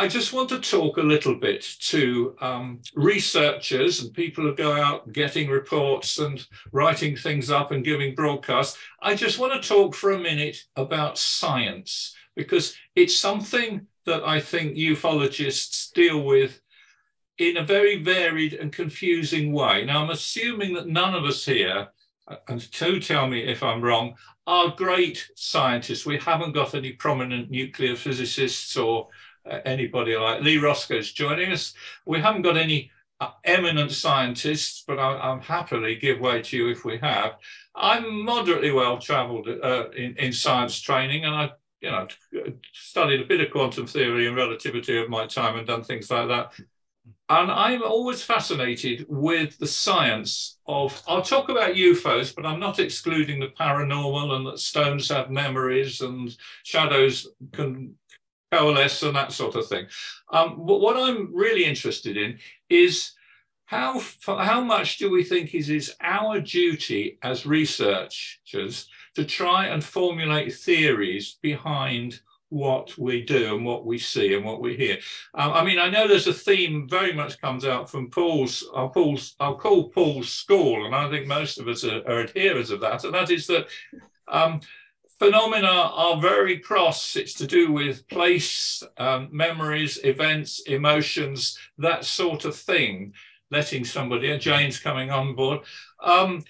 I just want to talk a little bit to researchers and people who go out getting reports and writing things up and giving broadcasts. I just want to talk for a minute about science, because it's something that I think ufologists deal with in a very varied and confusing way. Now, I'm assuming that none of us here, and do tell me if I'm wrong, are great scientists. We haven't got any prominent nuclear physicists or anybody like Lee Roscoe's joining us. We haven't got any eminent scientists, but I'll happily give way to you if we have. I'm moderately well travelled in science training, and I've studied a bit of quantum theory and relativity of my time and done things like that. And I'm always fascinated with the science of, I'll talk about UFOs, but I'm not excluding the paranormal and that stones have memories and shadows can coalesce and that sort of thing. But what I'm really interested in is how much do we think is our duty as researchers to try and formulate theories behind what we do and what we see and what we hear. I mean, I know there's a theme very much comes out from I'll call Paul's school, and I think most of us are adherents of that, and that is that phenomena are very cross. It's to do with place, memories, events, emotions, that sort of thing. Letting somebody, Jane's coming on board. And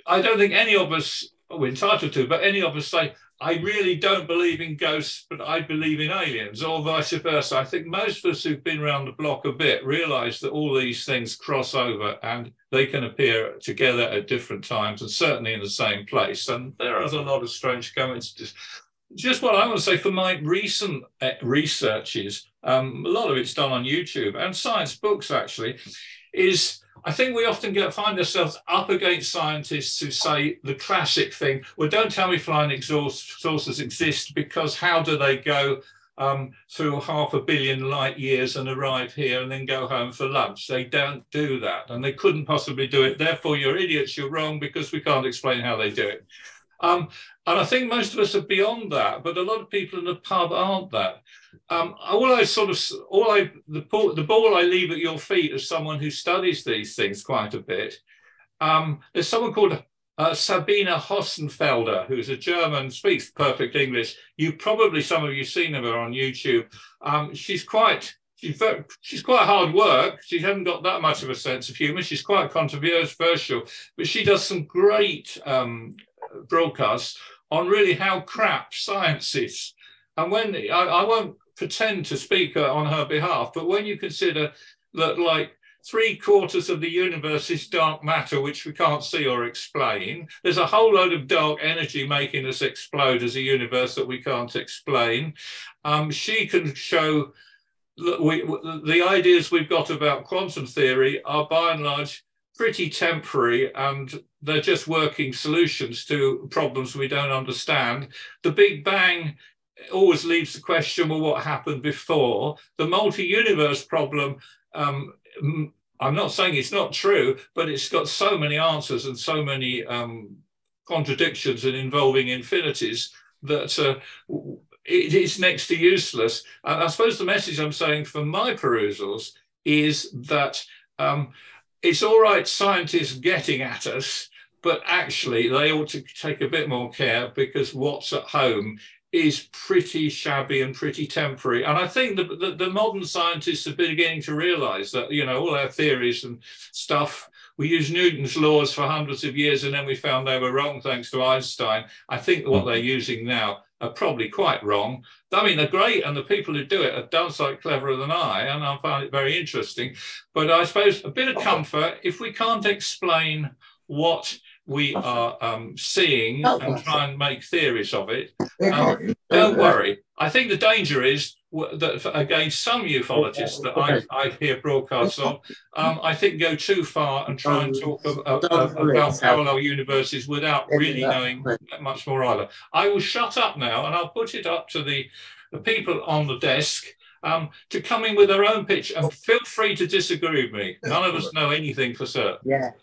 I don't think any of us, we're entitled to, but any of us say, I really don't believe in ghosts, but I believe in aliens, or vice versa. I think most of us who've been around the block a bit realise that all these things cross over and they can appear together at different times and certainly in the same place. And there is a lot of strange coincidences. Just what I want to say for my recent research is, a lot of it's done on YouTube and science books actually, is I think we often find ourselves up against scientists who say the classic thing, well, don't tell me flying saucers exist, because how do they go through 500 million light years and arrive here and then go home for lunch? They don't do that, and they couldn't possibly do it. Therefore, you're idiots, you're wrong, because we can't explain how they do it. And I think most of us are beyond that, but a lot of people in the pub aren't that. The ball I leave at your feet as someone who studies these things quite a bit. There's someone called Sabine Hossenfelder, who's a German, speaks perfect English. Some of you seen her on YouTube. She's quite hard work. She hasn't got that much of a sense of humour. She's quite controversial, but she does some great broadcasts on really how crap science is. And when I won't pretend to speak on her behalf, but when you consider that like 3/4 of the universe is dark matter, which we can't see or explain, there's a whole load of dark energy making us explode as a universe that we can't explain. She can show that the ideas we've got about quantum theory are by and large pretty temporary, and they're just working solutions to problems we don't understand. The Big Bang always leaves the question, well, what happened before? The multi-universe problem, I'm not saying it's not true, but it's got so many answers and so many contradictions and involving infinities that it is next to useless. And I suppose the message I'm saying from my perusals is that it's all right scientists getting at us, but actually they ought to take a bit more care, because what's at home is pretty shabby and pretty temporary. And I think the modern scientists are beginning to realise that, all our theories and stuff, we used Newton's laws for hundreds of years and then we found they were wrong thanks to Einstein. I think what they're using now are probably quite wrong. I mean, they're great, and the people who do it are done so cleverer than I, and I find it very interesting. But I suppose a bit of comfort, if we can't explain what we are seeing and try and make theories of it, don't worry. I think the danger is that against some ufologists that I hear broadcasts of, I think go too far and try and talk about parallel universes without really knowing much more either. I will shut up now, and I'll put it up to the people on the desk to come in with their own pitch, and feel free to disagree with me. None of us know anything for certain. Yeah.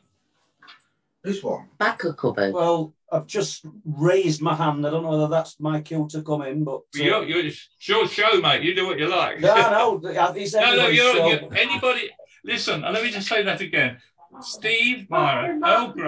This one? Back a cupboard. Well, I've just raised my hand. I don't know whether that's my cue to come in, but... You're it's your show, mate. You do what you like. No, it's everybody's show. Anybody... Listen, and let me just say that again. Steve Myra, Earl Grey,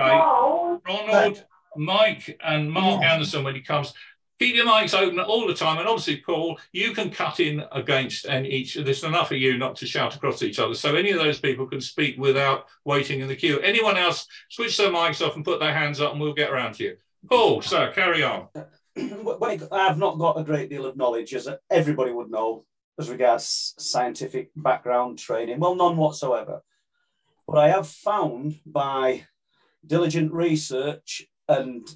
Ronald, Mike, and Mark Anderson when he comes. Keep your mics open all the time, and obviously, Paul, you can cut in against each. There's enough of you not to shout across each other, so any of those people can speak without waiting in the queue. Anyone else, switch their mics off and put their hands up, and we'll get around to you. Paul, sir, carry on. I've not got a great deal of knowledge, as everybody would know, as regards scientific background training. Well, none whatsoever. But I have found by diligent research and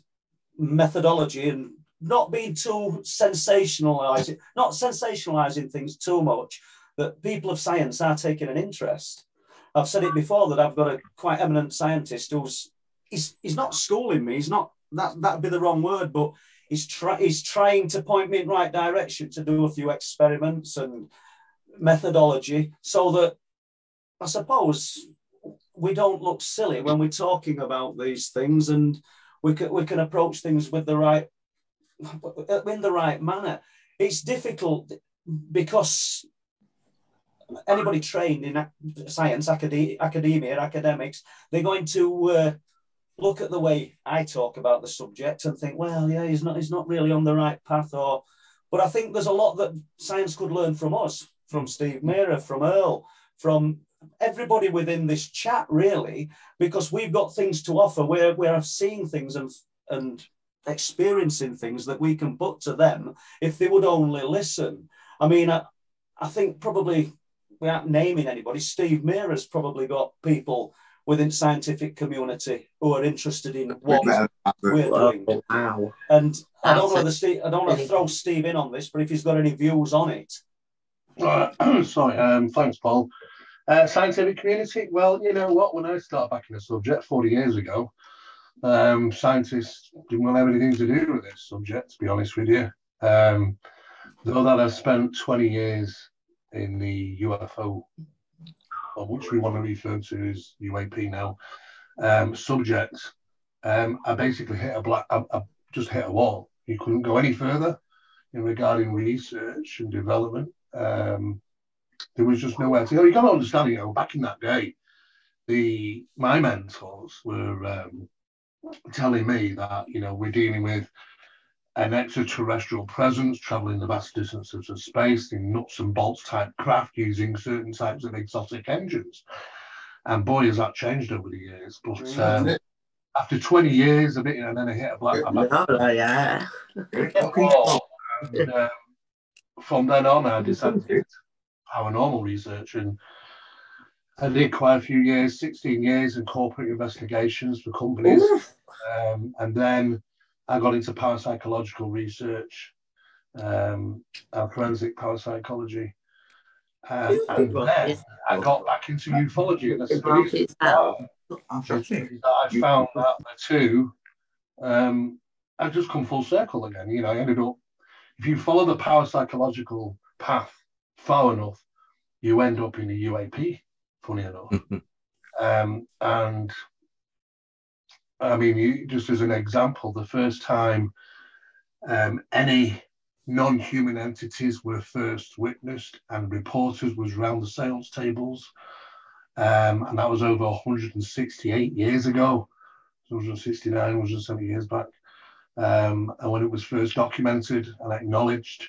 methodology and not being too sensationalizing, not sensationalizing things too much, that people of science are taking an interest. I've said it before that I've got a quite eminent scientist he's not schooling me, he's not, that'd be the wrong word, but he's trying to point me in the right direction to do a few experiments and methodology so that I suppose we don't look silly when we're talking about these things, and we can approach things with in the right manner. It's difficult because anybody trained in science, academia, academics, they're going to look at the way I talk about the subject and think, well, yeah, he's not really on the right path. But I think there's a lot that science could learn from us, from Steve Mera, from Earl, from everybody within this chat, really, because we've got things to offer. We're seeing things and experiencing things that we can put to them if they would only listen. I mean, I think probably, without naming anybody, Steve Mera's probably got people within the scientific community who are interested in what we're doing. Wow. And I don't want to throw Steve in on this, but if he's got any views on it. Sorry, thanks, Paul. Scientific community, well, you know what, when I started back in the subject 40 years ago, scientists didn't want to have anything to do with this subject, to be honest with you. Though that I've spent 20 years in the UFO, or which we want to refer to as UAP now, subject, I basically I just hit a wall. You couldn't go any further regarding research and development. There was just nowhere to go. You got to understand, back in that day, my mentors were telling me that, we're dealing with an extraterrestrial presence traveling the vast distances of space in nuts and bolts type craft using certain types of exotic engines. And boy, has that changed over the years. But after 20 years of it, and then I hit a black... From then on, I decided paranormal research, and I did quite a few years, 16 years in corporate investigations for companies. And then I got into parapsychological research, forensic parapsychology. And then I got back into ufology. And I found that the two, I've just come full circle again. I ended up, if you follow the parapsychological path far enough, you end up in a UAP, funny enough. And I mean, just as an example, the first time any non-human entities were first witnessed and reported was around the sales tables. And that was over 168 years ago, 169, 170 years back. And when it was first documented and acknowledged,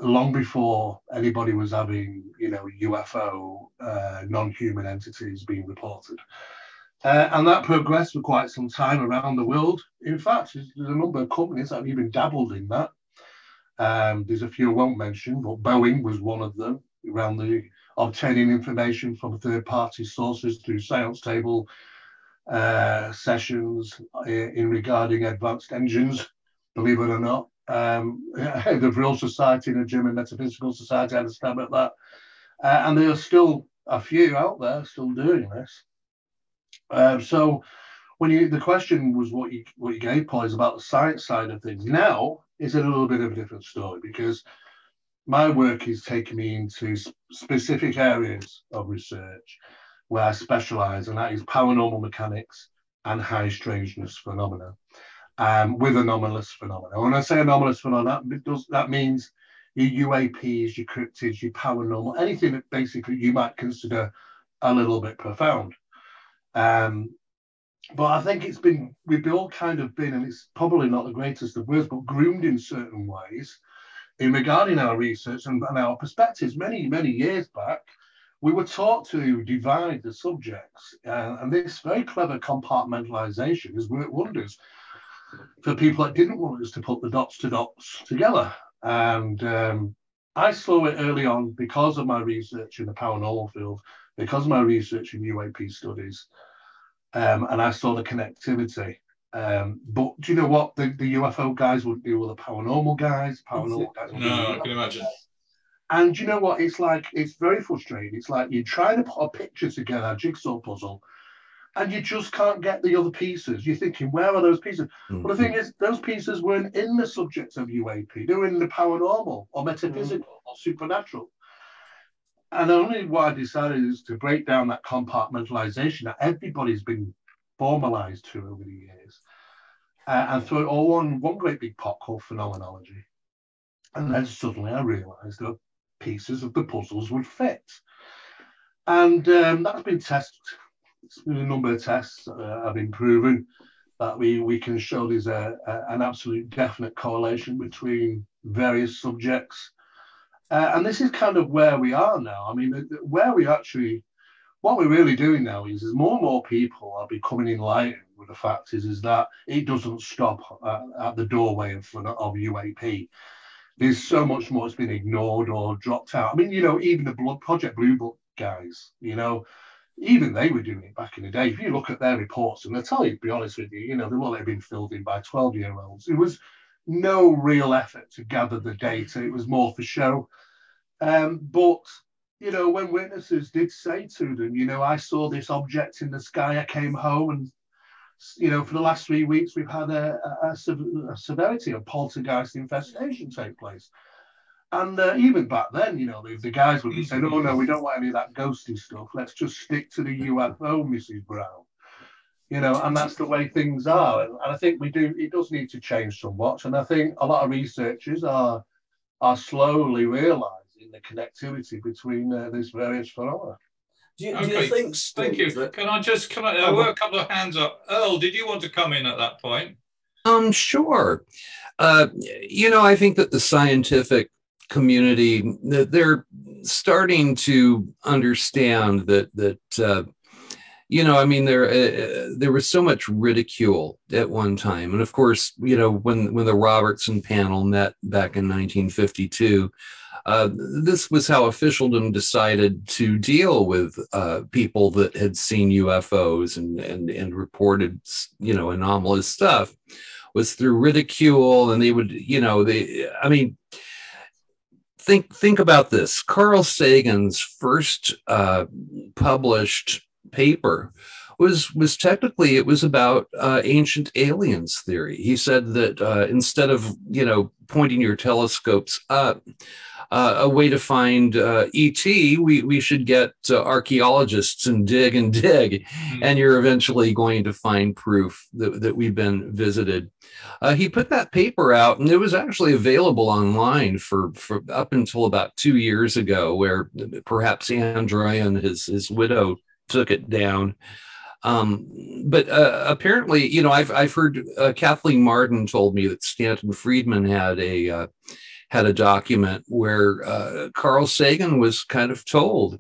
long before anybody was having, UFO, non-human entities being reported. And that progressed for quite some time around the world. In fact, there's a number of companies that have even dabbled in that. There's a few I won't mention, but Boeing was one of them, around the obtaining information from third-party sources through science table sessions in regarding advanced engines, believe it or not. The Real Society and the German Metaphysical Society had a stab at that. And there are still a few out there still doing this. So when the question was what you gave, Paul, is about the science side of things. Now is a little bit of a different story, because my work is taking me into specific areas of research where I specialize, and that is paranormal mechanics, and high strangeness phenomena, with anomalous phenomena. When I say anomalous phenomena, that means your UAPs, your cryptids, your paranormal, anything that basically you might consider a little bit profound. But I think we've all kind of been, and it's probably not the greatest of words, but groomed in certain ways in regarding our research and our perspectives. Many, many years back, we were taught to divide the subjects, and this very clever compartmentalization has worked wonders for people that didn't want us to put the dots to dots together. And I saw it early on because of my research in the paranormal field, because of my research in UAP studies, and I saw the connectivity. But do you know what? The UFO guys wouldn't deal with the paranormal guys. Paranormal guys wouldn't deal with No, I can imagine. And you know what? It's like, it's very frustrating. It's like you're trying to put a picture together, a jigsaw puzzle, and you just can't get the other pieces. You're thinking, where are those pieces? Mm-hmm. Well, the thing is, those pieces weren't in the subject of UAP. They were in the paranormal or metaphysical or supernatural. And only what I decided is to break down that compartmentalization that everybody's been formalized to over the years, and throw it all on one great big pot called phenomenology. And then suddenly I realized that pieces of the puzzles would fit. And that's been tested. It's been a number of tests have been proven that we can show there's an absolute definite correlation between various subjects. And this is kind of where we are now. I mean, what we're really doing now is more and more people are becoming enlightened with the fact is that it doesn't stop at the doorway in front of UAP. There's so much more that's been ignored or dropped out. I mean, even the Project Blue Book guys, even they were doing it back in the day. If you look at their reports, and they'll tell you, to be honest with you, they look like they've been filled in by 12-year-olds. It was no real effort to gather the data. It was more for show. But, when witnesses did say to them, I saw this object in the sky, I came home and, for the last 3 weeks, we've had a severity of poltergeist infestation take place. And even back then, the guys would be saying, oh, no, we don't want any of that ghosty stuff. Let's just stick to the UFO, Mrs. Brown. And that's the way things are. And I think it does need to change somewhat. And I think a lot of researchers are slowly realizing the connectivity between these various phenomena. Do you think, Steve, thank you. Can I were a couple of hands up? Earl, did you want to come in at that point? Sure. I think that the scientific community, they're starting to understand that there was so much ridicule at one time. And of course, when the Robertson panel met back in 1952, this was how officialdom decided to deal with people that had seen UFOs and reported, anomalous stuff, was through ridicule. And they would, think about this. Carl Sagan's first published paper was technically, it was about ancient aliens theory. He said that instead of pointing your telescopes up, a way to find ET, we should get archaeologists and dig, and you're eventually going to find proof that we've been visited. He put that paper out, and it was actually available online for up until about 2 years ago, where perhaps Andrea and his widow took it down. But apparently, I've heard Kathleen Martin told me that Stanton Friedman had a document where Carl Sagan was kind of told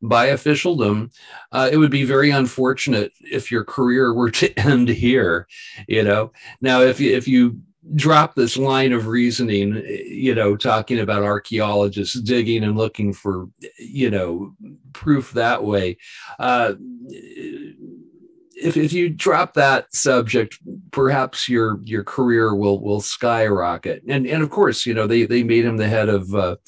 by officialdom, it would be very unfortunate if your career were to end here. Now if you drop this line of reasoning, talking about archaeologists digging and looking for, proof that way. If you drop that subject, perhaps your career will skyrocket. And of course, they made him the head of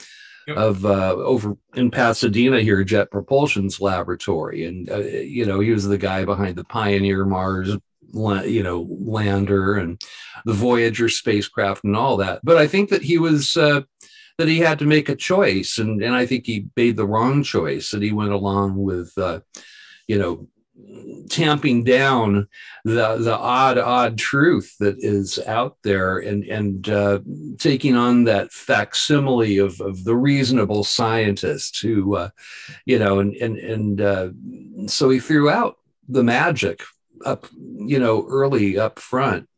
over in Pasadena here, Jet Propulsion's laboratory, and he was the guy behind the Pioneer Mars lander and the Voyager spacecraft and all that. But I think that he was that he had to make a choice, and I think he made the wrong choice, that he went along with tamping down the odd truth that is out there, and taking on that facsimile of the reasonable scientist who so he threw out the magic up early up front.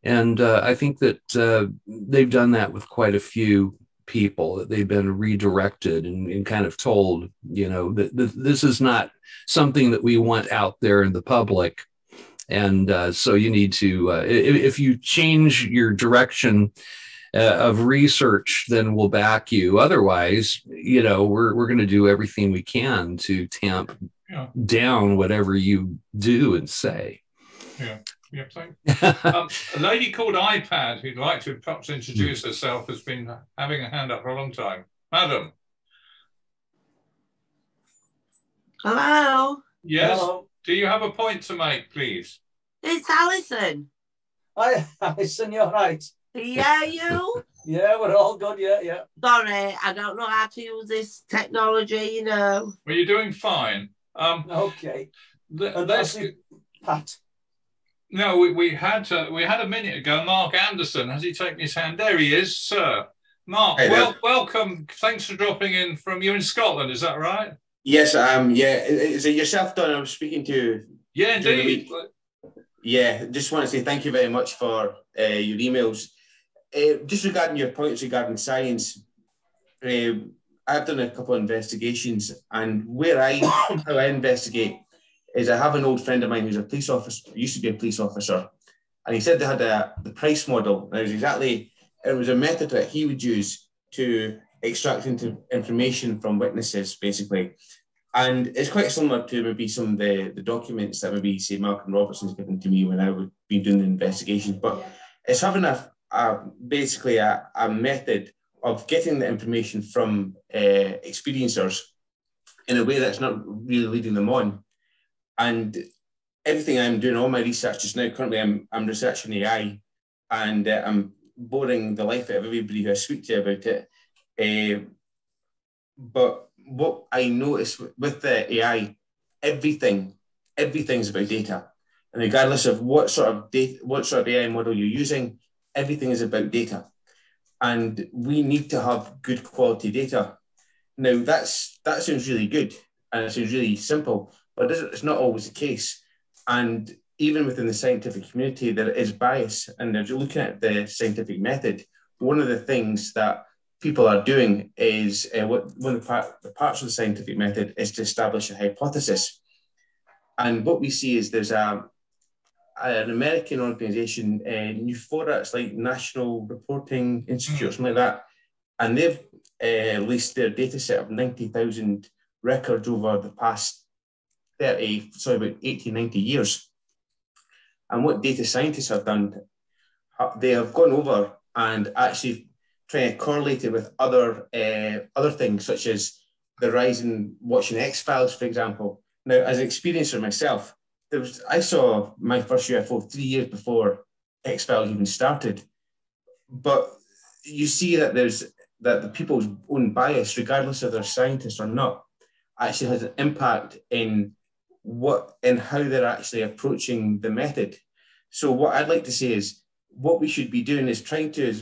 And I think that they've done that with quite a few people, that they've been redirected and kind of told, that this is not something that we want out there in the public. And so you need to, if you change your direction of research, then we'll back you. Otherwise, we're going to do everything we can to tamp down whatever you do and say. Yeah. Yeah, a lady called iPad, who'd like to perhaps introduce herself, has been having a hand up for a long time. Madam. Hello. Yes. Hello. Do you have a point to make, please? It's Alison. Hi, Alison, you're right. Yeah, you? Yeah, we're all good. Yeah. Sorry, I don't know how to use this technology, Well, you're doing fine. Okay. Let's Pat. No, we had a minute ago. Mark Anderson, has he taken his hand? There he is, sir. Mark, Hey, welcome. Thanks for dropping in from you in Scotland. Is that right? Yes, yeah. Is it yourself, Don? I'm speaking to. Yeah, indeed. Yeah, just want to say thank you very much for your emails. Just regarding your points regarding science, I've done a couple of investigations, and how I investigate is I have an old friend of mine who's a police officer, used to be a police officer, and he said they had the price model. And it was a method that he would use to extract information from witnesses, basically. And it's quite similar to maybe some of the documents that maybe, say, Malcolm Robertson's given to me when I would be doing the investigations. But it's having basically a method of getting the information from experiencers in a way that's not really leading them on. And everything I'm doing, all my research just now, currently I'm researching AI, and I'm boring the life out of everybody who I speak to about it. But what I notice with the AI, everything's about data. And regardless of what sort of AI model you're using, everything is about data. And we need to have good quality data. Now, that sounds really good, and it sounds really simple, but it's not always the case. And even within the scientific community, there is bias. And if you're looking at the scientific method, one of the things that people are doing is one of the parts of the scientific method is to establish a hypothesis. And what we see is there's an American organization, NUFORA, it's like National Reporting Institute, or something like that. And they've released their data set of 90,000 records over the past about 80, 90 years. And what data scientists have done, they have gone over and actually trying to correlate it with other things, such as the rise in watching X-Files, for example. Now, as an experiencer myself, I saw my first UFO 3 years before X-Files even started. But you see that the people's own bias, regardless of they're scientists or not, actually has an impact in how they're actually approaching the method. So what I'd like to say is what we should be doing is trying to,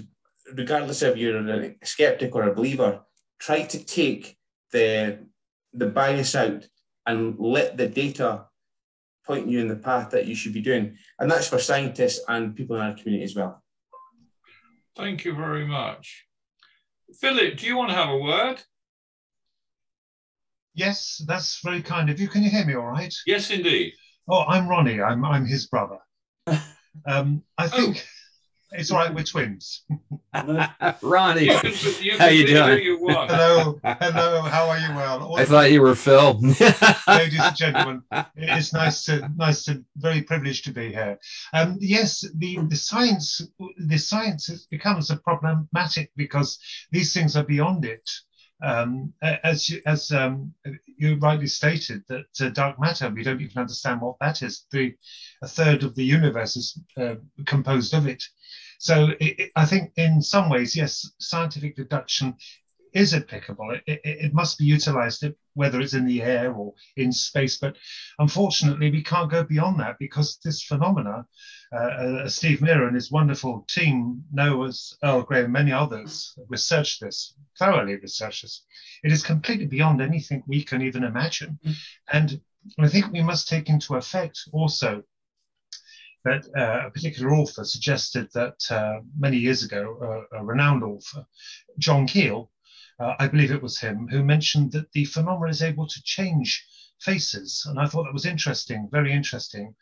regardless of you're a skeptic or a believer, try to take the bias out and let the data point you in the path that you should be doing. And that's for scientists and people in our community as well. Thank you very much. Philip, do you want to have a word? Yes, that's very kind of you. Can you hear me all right? Yes, indeed. Oh, I'm Ronnie. I'm his brother. I think it's all right. We're twins. Ronnie, you how you doing? Hello. How are you? Well, I thought you were Phil. Ladies and gentlemen, it's nice to very privileged to be here. Yes, the science becomes problematic because these things are beyond it. As you rightly stated, that dark matter, we don't even understand what that is. A third of the universe is composed of it. So I think in some ways, yes, scientific deduction is applicable. It must be utilized, whether it's in the air or in space. But unfortunately, we can't go beyond that because this phenomena, Steve Mira and his wonderful team know, as Earl Grey and many others researched this, thoroughly researched this. It is completely beyond anything we can even imagine. And I think we must take into effect also that a particular author suggested that many years ago, a renowned author, John Keel, I believe it was him, who mentioned that the phenomenon is able to change faces. And I thought that was interesting, very interesting,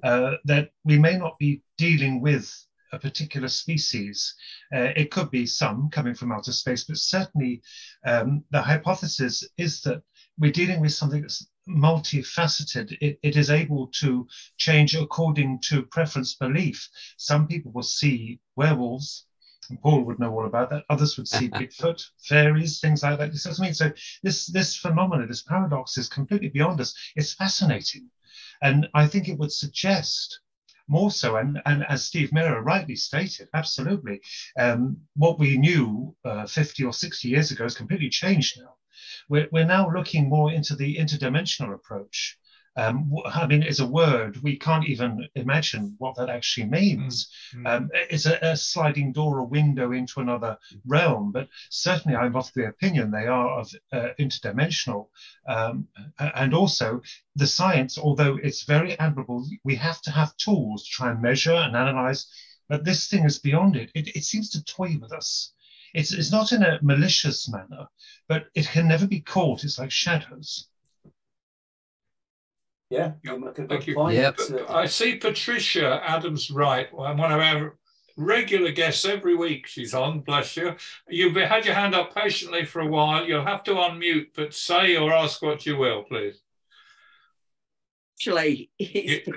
that we may not be dealing with a particular species. It could be some coming from outer space, but certainly the hypothesis is that we're dealing with something that's multifaceted. It is able to change according to preference belief. Some people will see werewolves, and Paul would know all about that. Others would see Bigfoot, fairies, things like that. You see what I mean? So this phenomenon, this paradox is completely beyond us. It's fascinating. And I think it would suggest more so, and as Steve Mira rightly stated, absolutely, what we knew 50 or 60 years ago has completely changed now. We're now looking more into the interdimensional approach. I mean, it's a word, we can't even imagine what that actually means. It's a sliding door, a window into another realm, but certainly I'm of the opinion they are of interdimensional. And also the science, although it's very admirable, we have to have tools to try and measure and analyze, but this thing is beyond it. It seems to toy with us. It's not in a malicious manner, but it can never be caught. It's like shadows. Yeah, you make a Thank good you. point. Yep. I see Patricia Adams-Wright, one of our regular guests every week. She's on, bless you. You've had your hand up patiently for a while. You'll have to unmute, but say or ask what you will, please. Actually, it's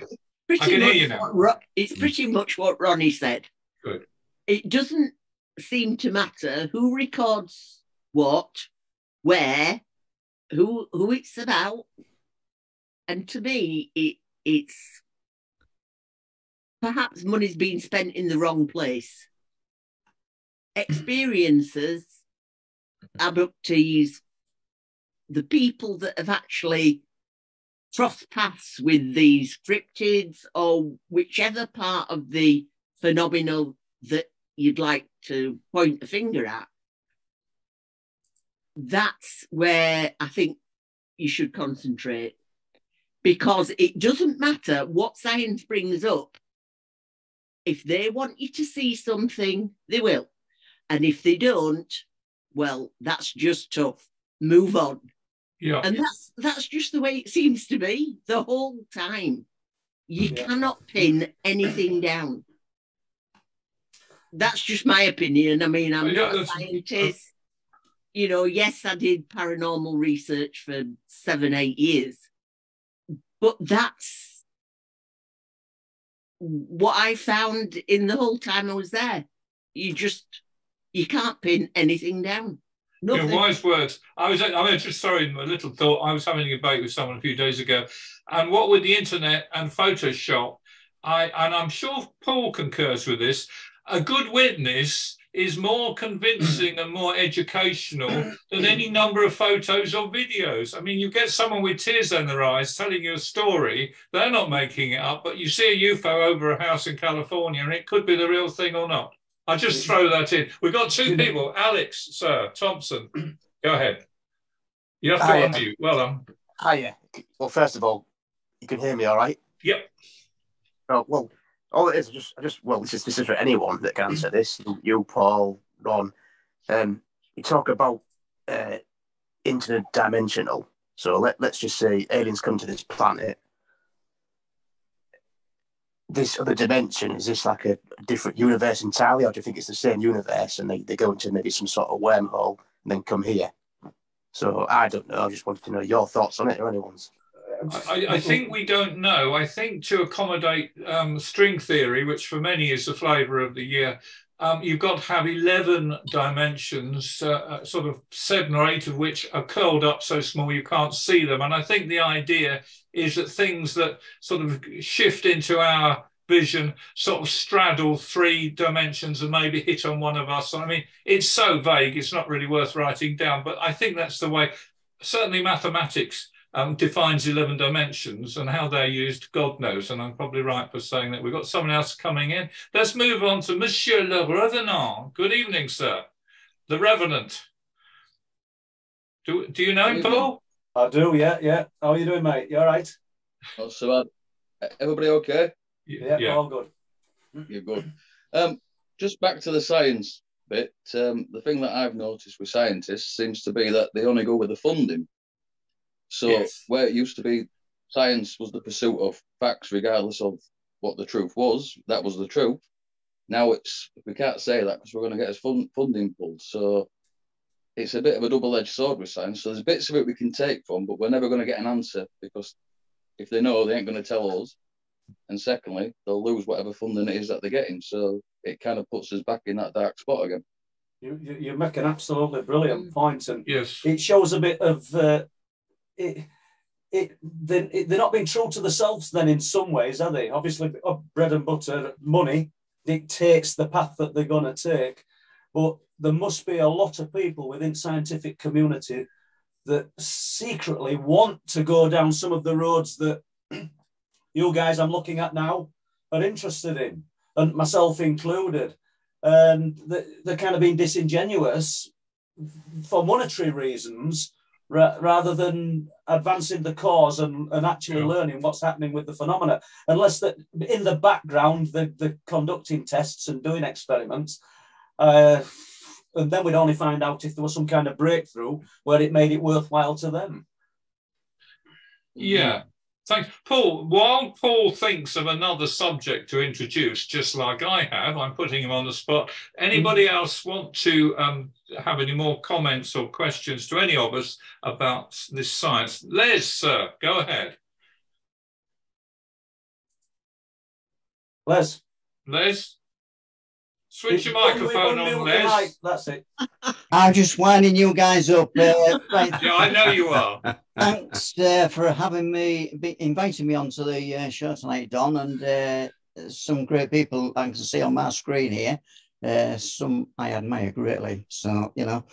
I can hear you now. It's pretty much what Ronnie said. Good. It doesn't seem to matter who records what, where, who it's about. And to me, it's perhaps money's being spent in the wrong place. Experiences, abductees, the people that have actually crossed paths with these cryptids or whichever part of the phenomenon that you'd like to point a finger at, that's where I think you should concentrate. Because it doesn't matter what science brings up. If they want you to see something, they will. And if they don't, well, that's just tough. Move on. Yeah. And that's just the way it seems to be the whole time. You cannot pin anything down. That's just my opinion. I mean, I'm not a scientist. You know, yes, I did paranormal research for 7-8 years. But that's what I found in the whole time I was there. You can't pin anything down. Nothing. Yeah, wise words. I'm just sorry, a little thought. I was having a debate with someone a few days ago, and what with the internet and Photoshop, and I'm sure Paul concurs with this, a good witness is more convincing and more educational than any number of photos or videos. I mean, you get someone with tears in their eyes telling you a story, they're not making it up, but you see a UFO over a house in California and it could be the real thing or not. I just throw that in. We've got two people, Alex, Sir, Thompson. Go ahead. You have to unmute. Well done. Hiya. Well, first of all, you can hear me all right? Yep. Oh, well, all it is, this is for anyone that can answer this. You, Paul, Ron. You talk about interdimensional. So let's just say aliens come to this planet. This other dimension, is this like a different universe entirely, or do you think it's the same universe and they go into maybe some sort of wormhole and then come here? So I don't know. I just wanted to know your thoughts on it or anyone's. I think we don't know. I think to accommodate string theory, which for many is the flavour of the year, you've got to have 11 dimensions, sort of 7 or 8 of which are curled up so small you can't see them. And I think the idea is that things that sort of shift into our vision sort of straddle 3 dimensions and maybe hit on one of us. I mean, it's so vague, it's not really worth writing down, but I think that's the way, certainly mathematics defines 11 dimensions, and how they're used, God knows. And I'm probably right for saying that. We've got someone else coming in. Let's move on to Monsieur le Revenant. Good evening, sir. The Revenant. Do you know him, Paul? I do, yeah. How are you doing, mate? You all right? Not so bad. Everybody okay? Yeah. All good. You're good. Just back to the science bit. The thing that I've noticed with scientists seems to be that they only go with the funding. So yes. Where it used to be science was the pursuit of facts, regardless of what the truth was, that was the truth. Now we can't say that because we're going to get us funding pulled. So it's a bit of a double-edged sword with science. So there's bits of it we can take from, but we're never going to get an answer, because if they know, they ain't going to tell us. And secondly, they'll lose whatever funding it is that they're getting. So it kind of puts us back in that dark spot again. You make an absolutely brilliant point, and yes, it shows a bit of they're not being true to themselves. Then in some ways, are they? Obviously, bread and butter, money dictates the path that they're going to take, but there must be a lot of people within scientific community that secretly want to go down some of the roads that you guys I'm looking at now are interested in, and myself included. And they're kind of being disingenuous for monetary reasons, rather than advancing the cause and actually learning what's happening with the phenomena. Unless that in the background, they're conducting tests and doing experiments. And then we'd only find out if there was some kind of breakthrough where it made it worthwhile to them. Yeah. Thanks. Paul, while Paul thinks of another subject to introduce, just like I have, I'm putting him on the spot. Anybody else want to have any more comments or questions to any of us about this science? Les, sir, go ahead. Les, switch your microphone on, Les. That's it. I'm just winding you guys up. Right. Yeah, I know you are. Thanks for inviting me onto the show tonight, Don, and some great people I can see on my screen here. Some I admire greatly. So, you know.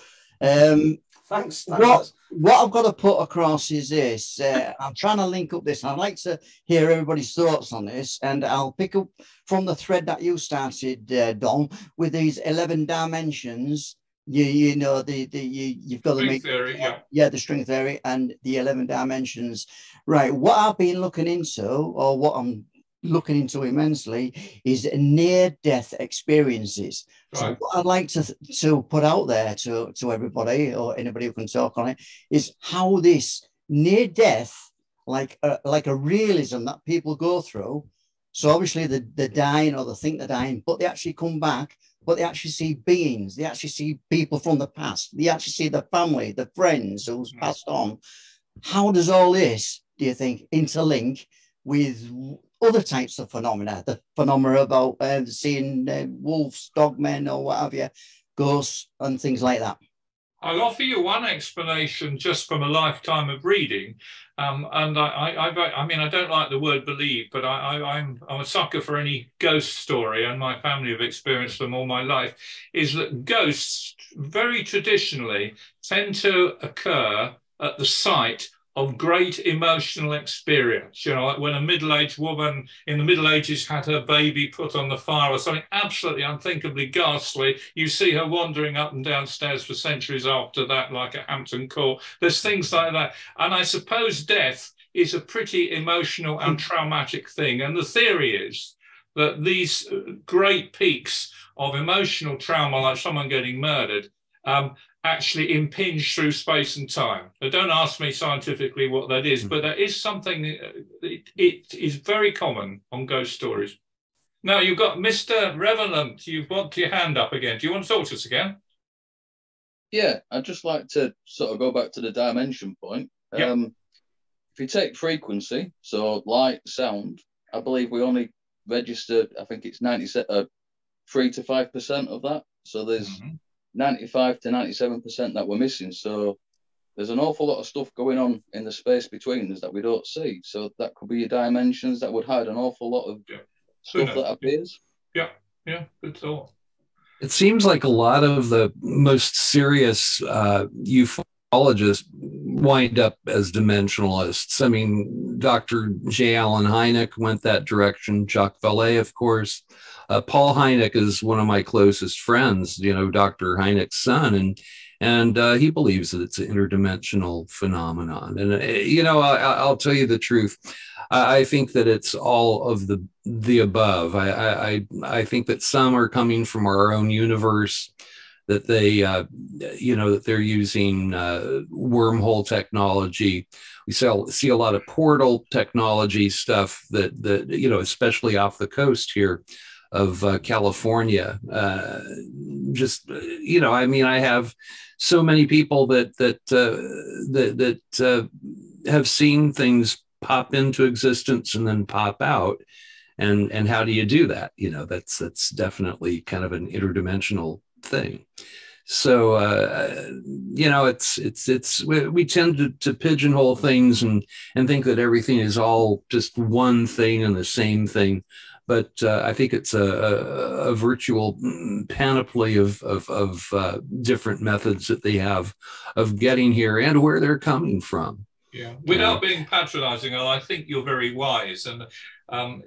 Thanks. What I've got to put across is this. I'm trying to link up this. I'd like to hear everybody's thoughts on this, and I'll pick up from the thread that you started, Don, with these 11 dimensions. You've got to make the string theory and the 11 dimensions. Right. What I've been looking into, or what I'm looking into immensely, is near-death experiences. Right. So what I'd like to put out there to everybody, or anybody who can talk on it, is how this near-death, like a realism that people go through. So obviously they're dying, or they think they're dying, but they actually come back, but they actually see beings, they actually see people from the past, they actually see the family, the friends who's passed on. How does all this, do you think, interlink with other types of phenomena, the phenomena about seeing wolves, dogmen, or what have you, ghosts and things like that? I'll offer you one explanation just from a lifetime of reading. And I mean, I don't like the word believe, but I'm a sucker for any ghost story, and my family have experienced them all my life, is that ghosts very traditionally tend to occur at the site of great emotional experience. You know, like when a middle-aged woman in the Middle Ages had her baby put on the fire or something absolutely unthinkably ghastly, you see her wandering up and down stairs for centuries after that, like at Hampton Court. There's things like that. And I suppose death is a pretty emotional and traumatic thing. And the theory is that these great peaks of emotional trauma, like someone getting murdered, actually impinge through space and time. Now, don't ask me scientifically what that is, but that is something, it is very common on ghost stories. Now, you've got Mr. Revenant, you've got your hand up again. Do you want to talk to us again? Yeah, I'd just like to sort of go back to the dimension point. Yep. If you take frequency, so light, sound, I believe we only registered, I think it's 3 to 5% of that. So there's 95 to 97% that we're missing. So there's an awful lot of stuff going on in the space between us that we don't see. So that could be your dimensions that would hide an awful lot of stuff that appears. Yeah, yeah, good thought. It seems like a lot of the most serious ufologists wind up as dimensionalists. I mean, Dr. J. Allen Hynek went that direction, Jacques Vallée, of course. Paul Hynek is one of my closest friends, you know, Dr. Hynek's son, and he believes that it's an interdimensional phenomenon. And, you know, I'll tell you the truth. I think that it's all of the above. I think that some are coming from our own universe, that they, you know, that they're using wormhole technology. We see a lot of portal technology stuff that you know, especially off the coast here of California. Just, you know, I mean, I have so many people that have seen things pop into existence and then pop out. And how do you do that? You know, that's definitely kind of an interdimensional thing. So you know, we tend to pigeonhole things and think that everything is all just one thing and the same thing. But I think it's a virtual panoply of different methods that they have of getting here and where they're coming from. Yeah, without being patronizing, I think you're very wise. And,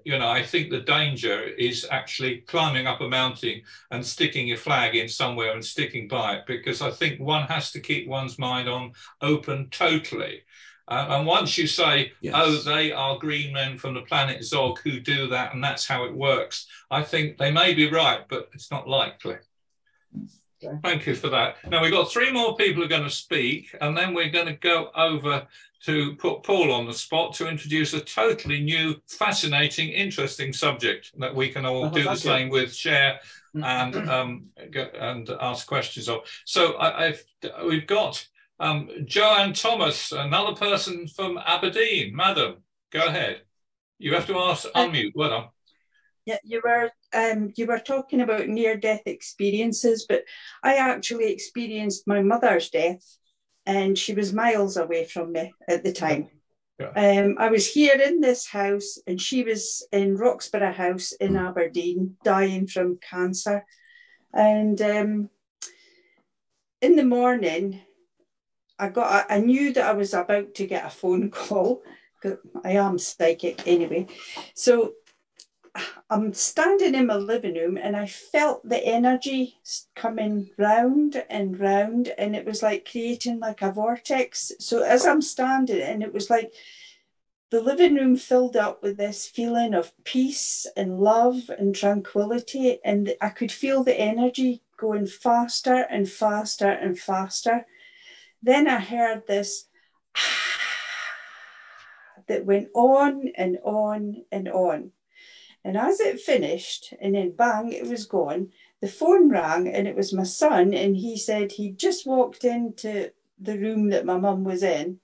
you know, I think the danger is actually climbing up a mountain and sticking your flag in somewhere and sticking by it, because I think one has to keep one's mind on open totally. And once you say, yes, oh, they are green men from the planet Zog who do that, and that's how it works, I think they may be right, but it's not likely. Okay. Thank you for that. Now, we've got 3 more people who are going to speak, and then we're going to go over to put Paul on the spot to introduce a totally new, fascinating, interesting subject that we can all do the same with, share and ask questions of. So we've got Joanne Thomas, another person from Aberdeen. Madam, go ahead. You have to unmute. Well done. Yeah, you were talking about near-death experiences, but I actually experienced my mother's death, and she was miles away from me at the time. Yeah. I was here in this house, and she was in Roxburgh House in Aberdeen, dying from cancer. And in the morning, I knew that I was about to get a phone call. I am psychic anyway. So I'm standing in my living room, and I felt the energy coming round and round, and it was like creating like a vortex. So as I'm standing, and it was like the living room filled up with this feeling of peace and love and tranquility, and I could feel the energy going faster and faster and faster. Then I heard this that went on and on and on. And as it finished, and then bang, it was gone, the phone rang, and it was my son, and he said he just walked into the room that my mum was in,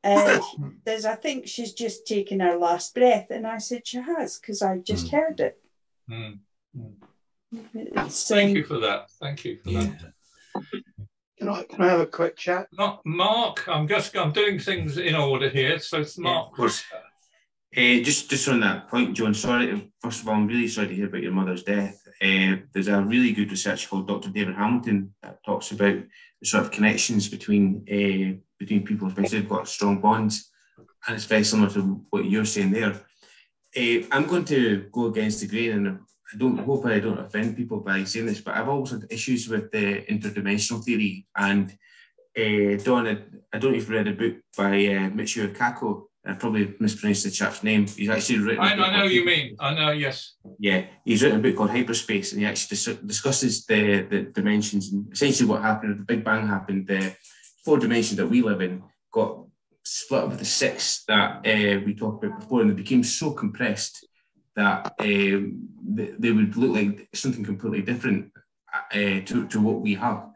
and he says, I think she's just taken her last breath. And I said, she has, because I just heard it. Thank you for that. Thank you for that. Can I have a quick chat? Mark, I'm doing things in order here. So it's Mark. Yeah, of course. Just on that point, John, sorry, first of all, I'm really sorry to hear about your mother's death. There's a really good researcher called Dr. David Hamilton that talks about the sort of connections between people who've got strong bonds, and it's very similar to what you're saying there. I'm going to go against the grain, and I hope I don't offend people by saying this, but I've always had issues with the interdimensional theory. And Don, I don't know if you read a book by Michio Kaku. I probably mispronounced the chap's name. He's actually written. I know you mean. I know, yes. Yeah, he's written a book called Hyperspace, and he actually discusses the dimensions and essentially what happened. The Big Bang happened. The 4 dimensions that we live in got split up with the 6 that we talked about before, and they became so compressed that they would look like something completely different to what we have,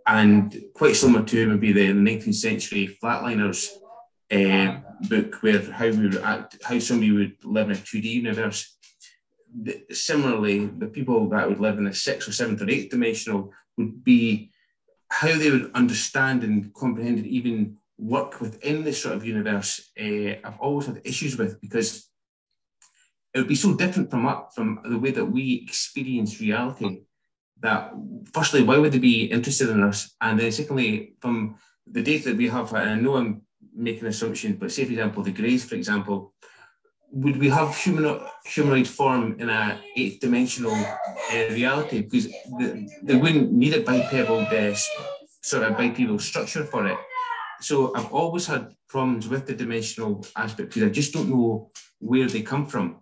and quite similar to maybe the 19th century Flatliners book, where how somebody would live in a 2D universe. Similarly, the people that would live in a 6th or 7th or 8th dimensional would be how they would understand and comprehend and even work within this sort of universe. I've always had issues with, because it would be so different from the way that we experience reality that, firstly, why would they be interested in us? And then secondly, from the data that we have, and I know I'm making assumptions, but say, for example, the Greys, for example, would we have humanoid form in a 8th dimensional reality? Because they wouldn't need a bipedal sort of bipedal structure for it. So I've always had problems with the dimensional aspect because I just don't know where they come from.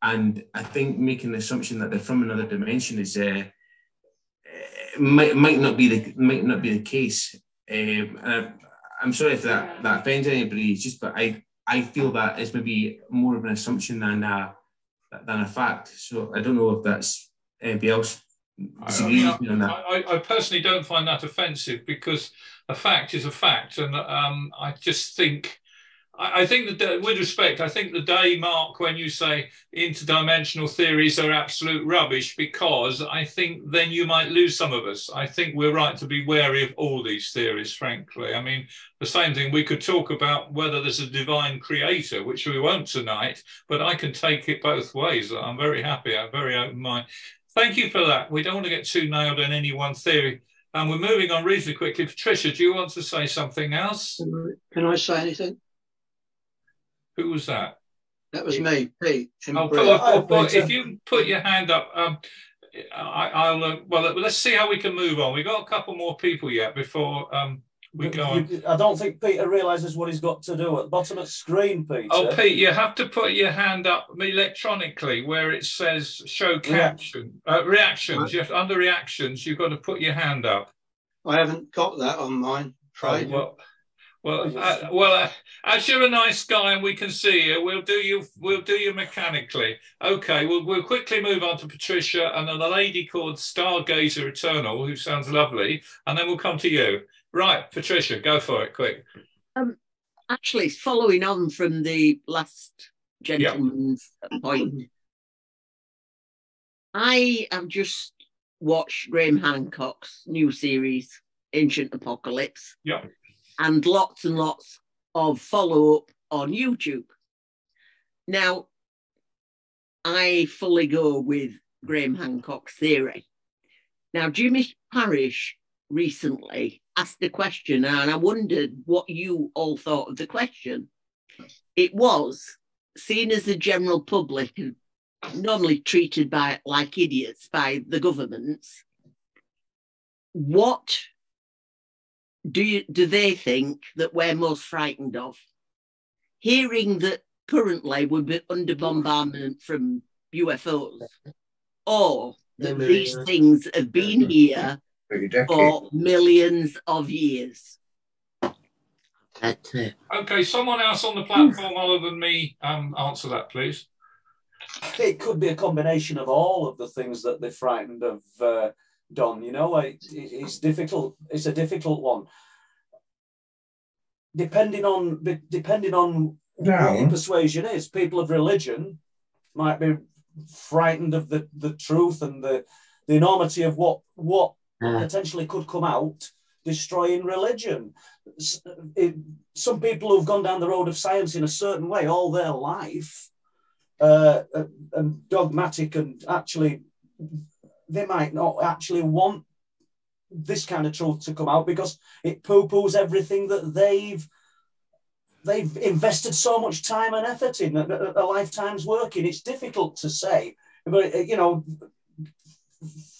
And I think making the assumption that they're from another dimension is might not be the case. I'm sorry if that offends anybody. It's just, but I feel that it's maybe more of an assumption than a fact. So I don't know if that's anybody else disagrees with me on that. I personally don't find that offensive because a fact is a fact, and I just think. I think that, with respect, I think the day, Mark, when you say interdimensional theories are absolute rubbish, because I think then you might lose some of us. I think we're right to be wary of all these theories, frankly. I mean, the same thing, we could talk about whether there's a divine creator, which we won't tonight, but I can take it both ways. I'm very happy. I'm very open minded. Thank you for that. We don't want to get too nailed on any one theory. And we're moving on reasonably quickly. Patricia, do you want to say something else? Can I say anything? Who was that? That was me, Pete. If you put your hand up, I'll. Well, let's see how we can move on. We've got a couple more people yet before we go on. I don't think Peter realises what he's got to do at the bottom of the screen, Peter. Oh, Pete, you have to put your hand up electronically where it says "show caption reactions." Right. Under reactions, you've got to put your hand up. I haven't got that on mine. Try. Well, as you're a nice guy and we can see you, we'll do you mechanically. Okay, we'll quickly move on to Patricia and then a lady called Stargazer Eternal, who sounds lovely, and then we'll come to you. Right, Patricia, go for it, quick. Actually, following on from the last gentleman's point, I have just watched Graham Hancock's new series, Ancient Apocalypse. Yeah. And lots of follow-up on YouTube. Now, I fully go with Graham Hancock's theory. Now, Jimmy Parish recently asked a question, and I wondered what you all thought of the question. It was, seen as the general public, normally treated like idiots by the governments, what do they think that we're most frightened of? Hearing that currently we're under bombardment from UFOs, or that these things have been here for millions of years? That's it. Okay, someone else on the platform other than me answer that, please. It could be a combination of all of the things that they're frightened of, Don. You know, it's difficult. It's a difficult one. Depending on what your persuasion is, people of religion might be frightened of the truth and the enormity of what potentially could come out destroying religion. Some people who've gone down the road of science in a certain way all their life, and dogmatic, and actually they might not actually want this kind of truth to come out because it poo-poos everything that they've invested so much time and effort in, a lifetime's work in. It's difficult to say, but you know,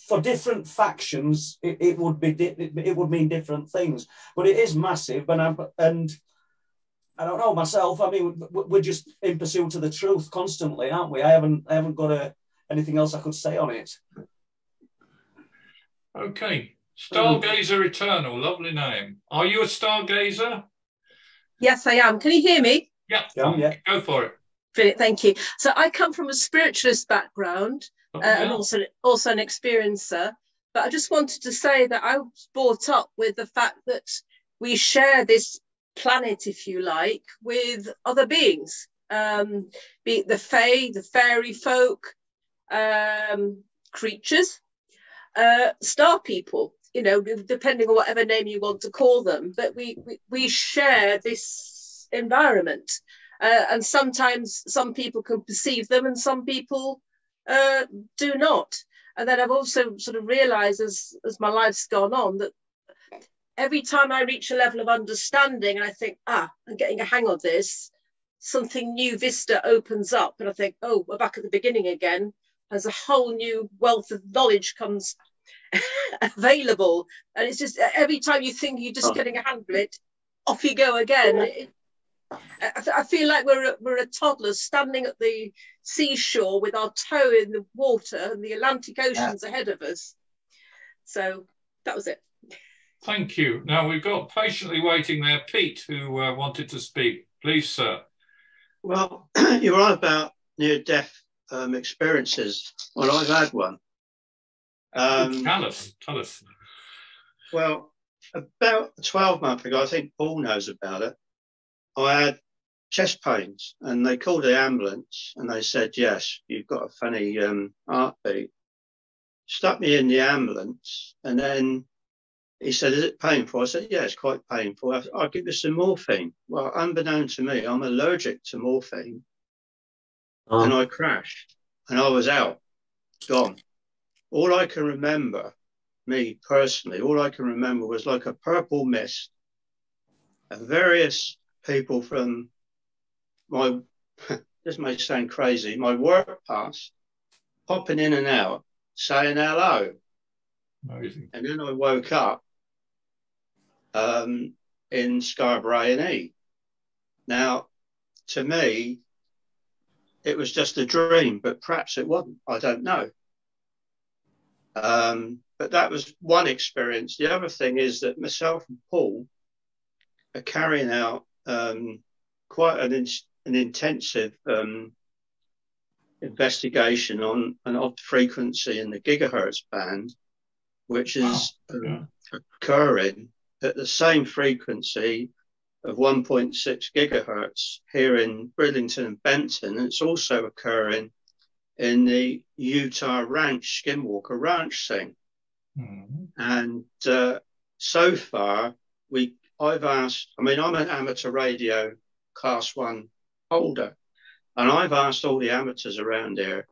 for different factions, it would mean different things. But it is massive, and I don't know myself. I mean, we're just in pursuit of the truth constantly, aren't we? I haven't got anything else I could say on it. Okay. Stargazer Eternal, lovely name. Are you a stargazer? Yes, I am. Can you hear me? Yeah, go for it. Brilliant, thank you. So I come from a spiritualist background and also an experiencer. But I just wanted to say that I was brought up with the fact that we share this planet, if you like, with other beings, be it the fae, the fairy folk, creatures, star people, you know, depending on whatever name you want to call them. But we share this environment. And sometimes some people can perceive them and some people do not. And then I've also sort of realized as my life's gone on that every time I reach a level of understanding and I think, I'm getting a hang of this, something new vista opens up and I think, oh, we're back at the beginning again. As a whole new wealth of knowledge comes available. And it's just every time you think you're just getting a handle of it, off you go again. I feel like we're a toddler standing at the seashore with our toe in the water and the Atlantic Ocean's ahead of us. So that was it. Thank you. Now we've got patiently waiting there Pete, who wanted to speak. Please, sir. Well, you're on about near-death experiences. Well, I've had one. Tell us. Well, about 12 months ago, I think Paul knows about it, I had chest pains and they called the ambulance and they said, yes, you've got a funny heartbeat. Stuck me in the ambulance and then he said, is it painful? I said, yeah, it's quite painful. I'll give you some morphine. Well, unbeknown to me, I'm allergic to morphine. And I crashed and I was out, gone. All I can remember, me personally, all I can remember was like a purple mist and various people from my, this may sound crazy, my work pass, popping in and out, saying hello. Amazing. And then I woke up in Scarborough A&E. Now, to me, it was just a dream, but perhaps it wasn't. I don't know. But that was one experience. The other thing is that myself and Paul are carrying out quite an intensive investigation on an odd frequency in the gigahertz band, which is occurring at the same frequency of 1.6 gigahertz here in Bridlington and Benton. And it's also occurring in the Utah Ranch, Skinwalker Ranch thing. Mm-hmm. And so far, I've asked, I mean, I'm an amateur radio class 1 holder, and I've asked all the amateurs around here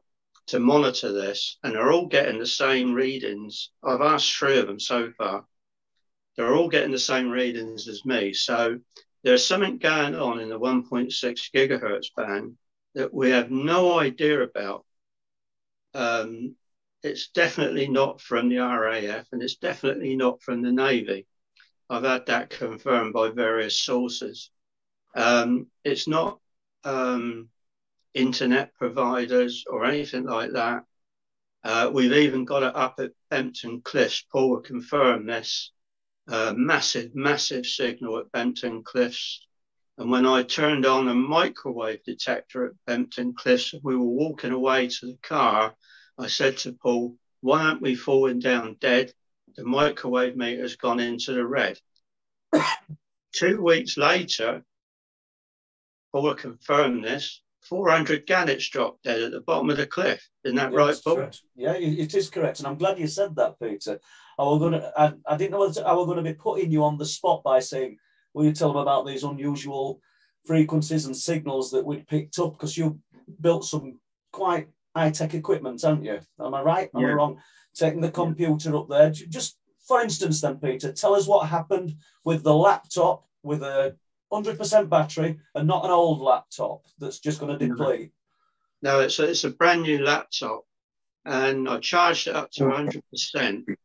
to monitor this, and they're all getting the same readings. I've asked 3 of them so far. They're all getting the same readings as me. So there's something going on in the 1.6 gigahertz band that we have no idea about. It's definitely not from the RAF, and it's definitely not from the Navy. I've had that confirmed by various sources. It's not internet providers or anything like that. We've even got it up at Bempton Cliffs. Paul will confirm this. Massive signal at Bempton Cliffs. And when I turned on a microwave detector at Bempton Cliffs, we were walking away to the car. I said to Paul, why aren't we falling down dead? The microwave meter's gone into the red. 2 weeks later, Paul confirmed this, 400 gannets dropped dead at the bottom of the cliff. Isn't that right, Paul? Correct. Yeah, it is correct. And I'm glad you said that, Peter. I didn't know I was going to be putting you on the spot by saying, will you tell them about these unusual frequencies and signals that we'd picked up? Because you built some quite high-tech equipment, haven't you? Am I right? Am I wrong? Taking the computer up there. Just for instance then, Peter, tell us what happened with the laptop with a 100% battery and not an old laptop that's just going to deplete. No, it's a brand new laptop, and I charged it up to 100%.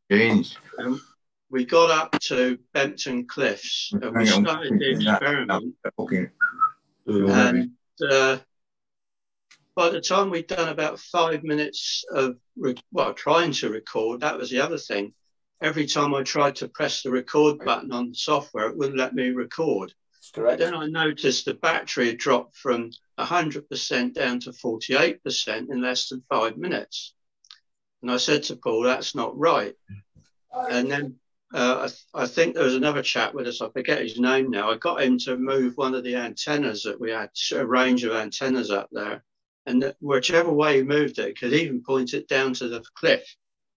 We got up to Bempton Cliffs and we started the experiment. And by the time we'd done about 5 minutes of, trying to record, that was the other thing. Every time I tried to press the record button on the software, it wouldn't let me record. That's correct. But then I noticed the battery had dropped from 100% down to 48% in less than 5 minutes. And I said to Paul, that's not right. And then I think there was another chap with us, I forget his name now. I got him to move one of the antennas that we had, a range of antennas up there. And whichever way he moved it, could even point it down to the cliff,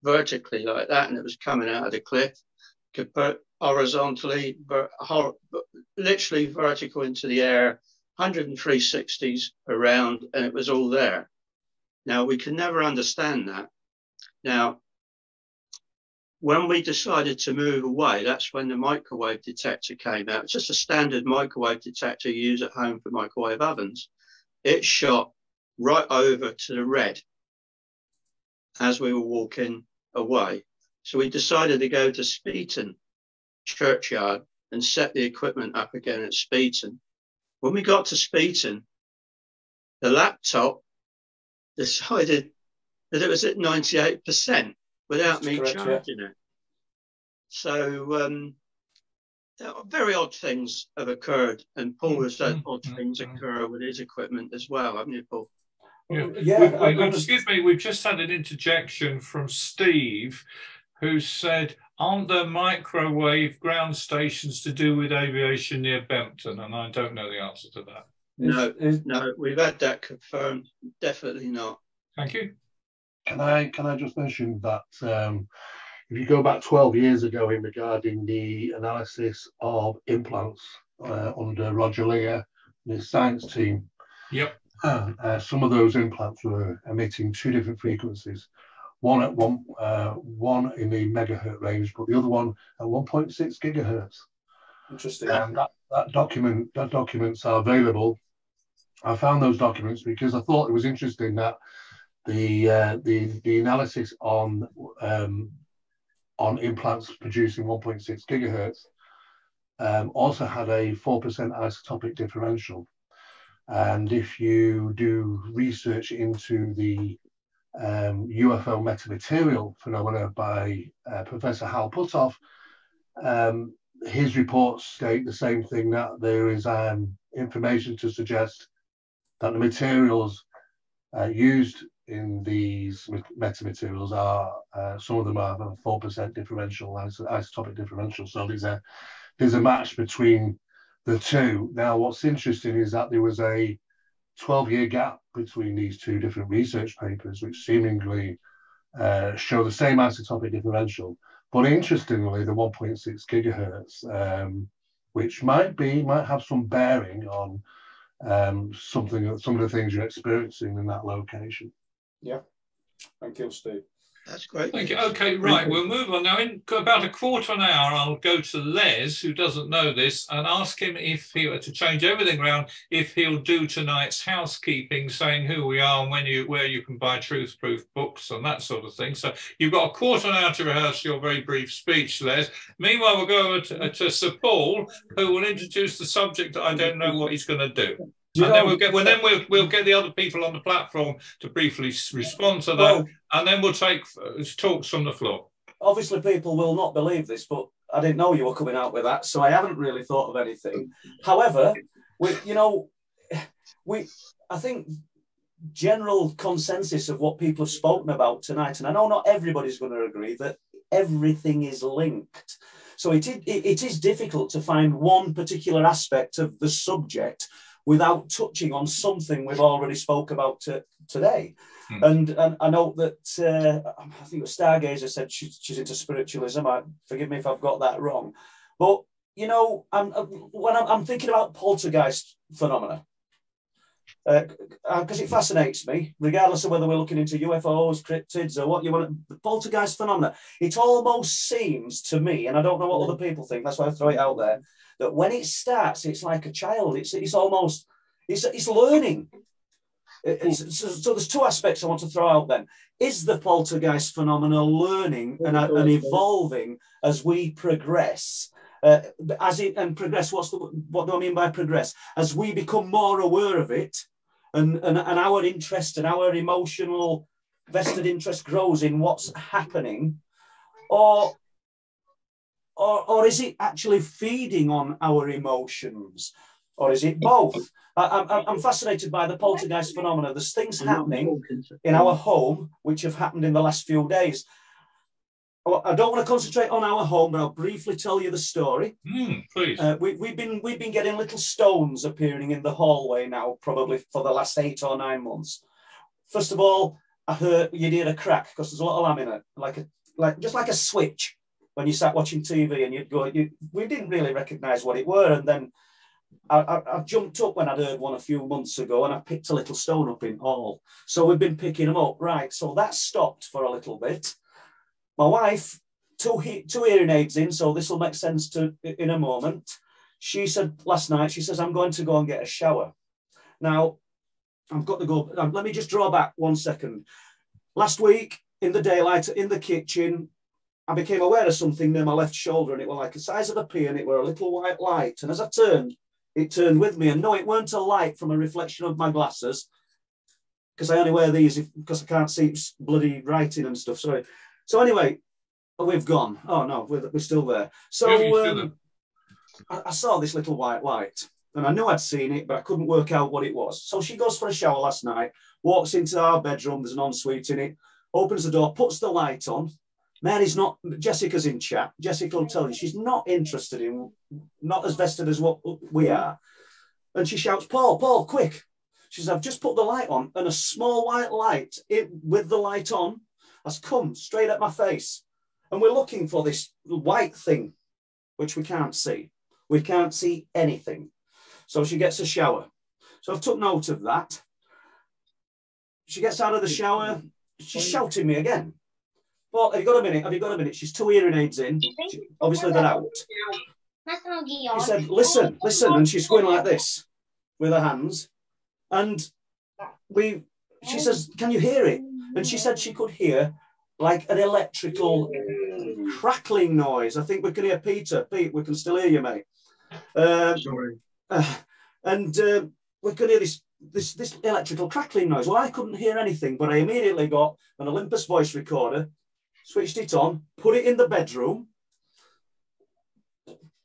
vertically like that, and it was coming out of the cliff. Could put horizontally, literally vertical into the air, 10360s around, and it was all there. Now, we can never understand that. Now, when we decided to move away, that's when the microwave detector came out. It's just a standard microwave detector you use at home for microwave ovens. It shot right over to the red as we were walking away. So we decided to go to Speeton churchyard and set the equipment up again at Speeton. When we got to Speeton, the laptop decided that it was at 98% without me charging it. So very odd things have occurred, and Paul has said odd things occur with his equipment as well, haven't you, Paul? Excuse me, we've just had an interjection from Steve, who said, aren't there microwave ground stations to do with aviation near Bempton? And I don't know the answer to that. No, we've had that confirmed. Definitely not. Thank you. Can I just mention that if you go back 12 years ago in regarding the analysis of implants under Roger Lear and his science team, some of those implants were emitting two different frequencies. One at one in the megahertz range, but the other one at 1.6 gigahertz. Interesting. And that documents are available. I found those documents because I thought it was interesting that the analysis on implants producing 1.6 gigahertz also had a 4% isotopic differential. And if you do research into the UFO metamaterial phenomena by Professor Hal Puthoff, his reports state the same thing, that there is information to suggest that the materials used in these metamaterials are, some of them are a 4% differential, isotopic differential. So there's a match between the two. Now, what's interesting is that there was a 12-year gap between these two different research papers, which seemingly show the same isotopic differential. But interestingly, the 1.6 gigahertz, which might have some bearing on some of the things you're experiencing in that location. Yeah, thank you, Steve. That's great. Thank you. Okay, right, we'll move on now. In about a quarter of an hour, I'll go to Les, who doesn't know this, and ask him if he were to change everything around, if he'll do tonight's housekeeping, saying who we are and where you can buy truth-proof books and that sort of thing. So you've got a quarter of an hour to rehearse your very brief speech, Les. Meanwhile, we'll go over to Sir Paul, who will introduce the subject that I don't know what he's going to do. And then we'll get the other people on the platform to briefly respond to that, and then we'll take talks from the floor. Obviously, people will not believe this, but I didn't know you were coming out with that, so I haven't really thought of anything. However, I think general consensus of what people have spoken about tonight, and I know not everybody's going to agree, that everything is linked. So it is difficult to find one particular aspect of the subject without touching on something we've already spoke about today. And I know that, I think it was Stargazer said she's into spiritualism. Forgive me if I've got that wrong. But, when I'm thinking about poltergeist phenomena, because it fascinates me, regardless of whether we're looking into UFOs, cryptids, or what you want, the poltergeist phenomena, it almost seems to me, and I don't know what other people think, that's why I throw it out there, that when it starts, it's like a child. It's almost, it's learning. So there's two aspects I want to throw out then. Is the poltergeist phenomena learning and evolving as we progress? Progress, what do I mean by progress? As we become more aware of it, and our interest and our emotional vested interest grows in what's happening, or is it actually feeding on our emotions, or is it both? I'm fascinated by the poltergeist phenomena. There's things happening in our home which have happened in the last few days. I don't want to concentrate on our home, but I'll briefly tell you the story. Please. We've been getting little stones appearing in the hallway now, probably for the last 8 or 9 months. First of all, I heard you'd hear a crack because there's a lot of laminate, just like a switch when you sat watching TV, and you'd go. We didn't really recognise what it were, and then I jumped up when I'd heard one a few months ago, and I picked a little stone up in hall. So we've been picking them up. Right, so that stopped for a little bit. My wife, two hearing aids in, so this will make sense in a moment. She said last night, she says, I'm going to go and get a shower. Now, I've got to go. Let me just draw back 1 second. Last week, in the daylight, in the kitchen, I became aware of something near my left shoulder, and it was like the size of a pea, and it were a little white light. And as I turned, it turned with me. And no, it weren't a light from a reflection of my glasses, because I only wear these because I can't see bloody writing and stuff. Sorry. So anyway, we've gone. Oh no, we're still there. So I saw this little white light, and I knew I'd seen it, but I couldn't work out what it was. So she goes for a shower last night, walks into our bedroom. There's an ensuite in it. Opens the door, puts the light on. Mary's not. Jessica's in chat. Jessica will tell you she's not interested in, not as vested as what we are. And she shouts, Paul, quick. She says, I've just put the light on, and a small white light with the light on has come straight at my face. And we're looking for this white thing, which we can't see. We can't see anything. So she gets a shower. So I've took note of that. She gets out of the shower. She's shouting me again. Paul, have you got a minute? Have you got a minute? She's 2 hearing aids in. Obviously, they're out. She said, listen. And she's going like this with her hands. And she says, can you hear it? And she said she could hear like an electrical crackling noise. I think we can hear Peter. Pete, we can still hear you, mate. Sorry. We can hear this electrical crackling noise. Well, I couldn't hear anything, but I immediately got an Olympus voice recorder, switched it on, put it in the bedroom,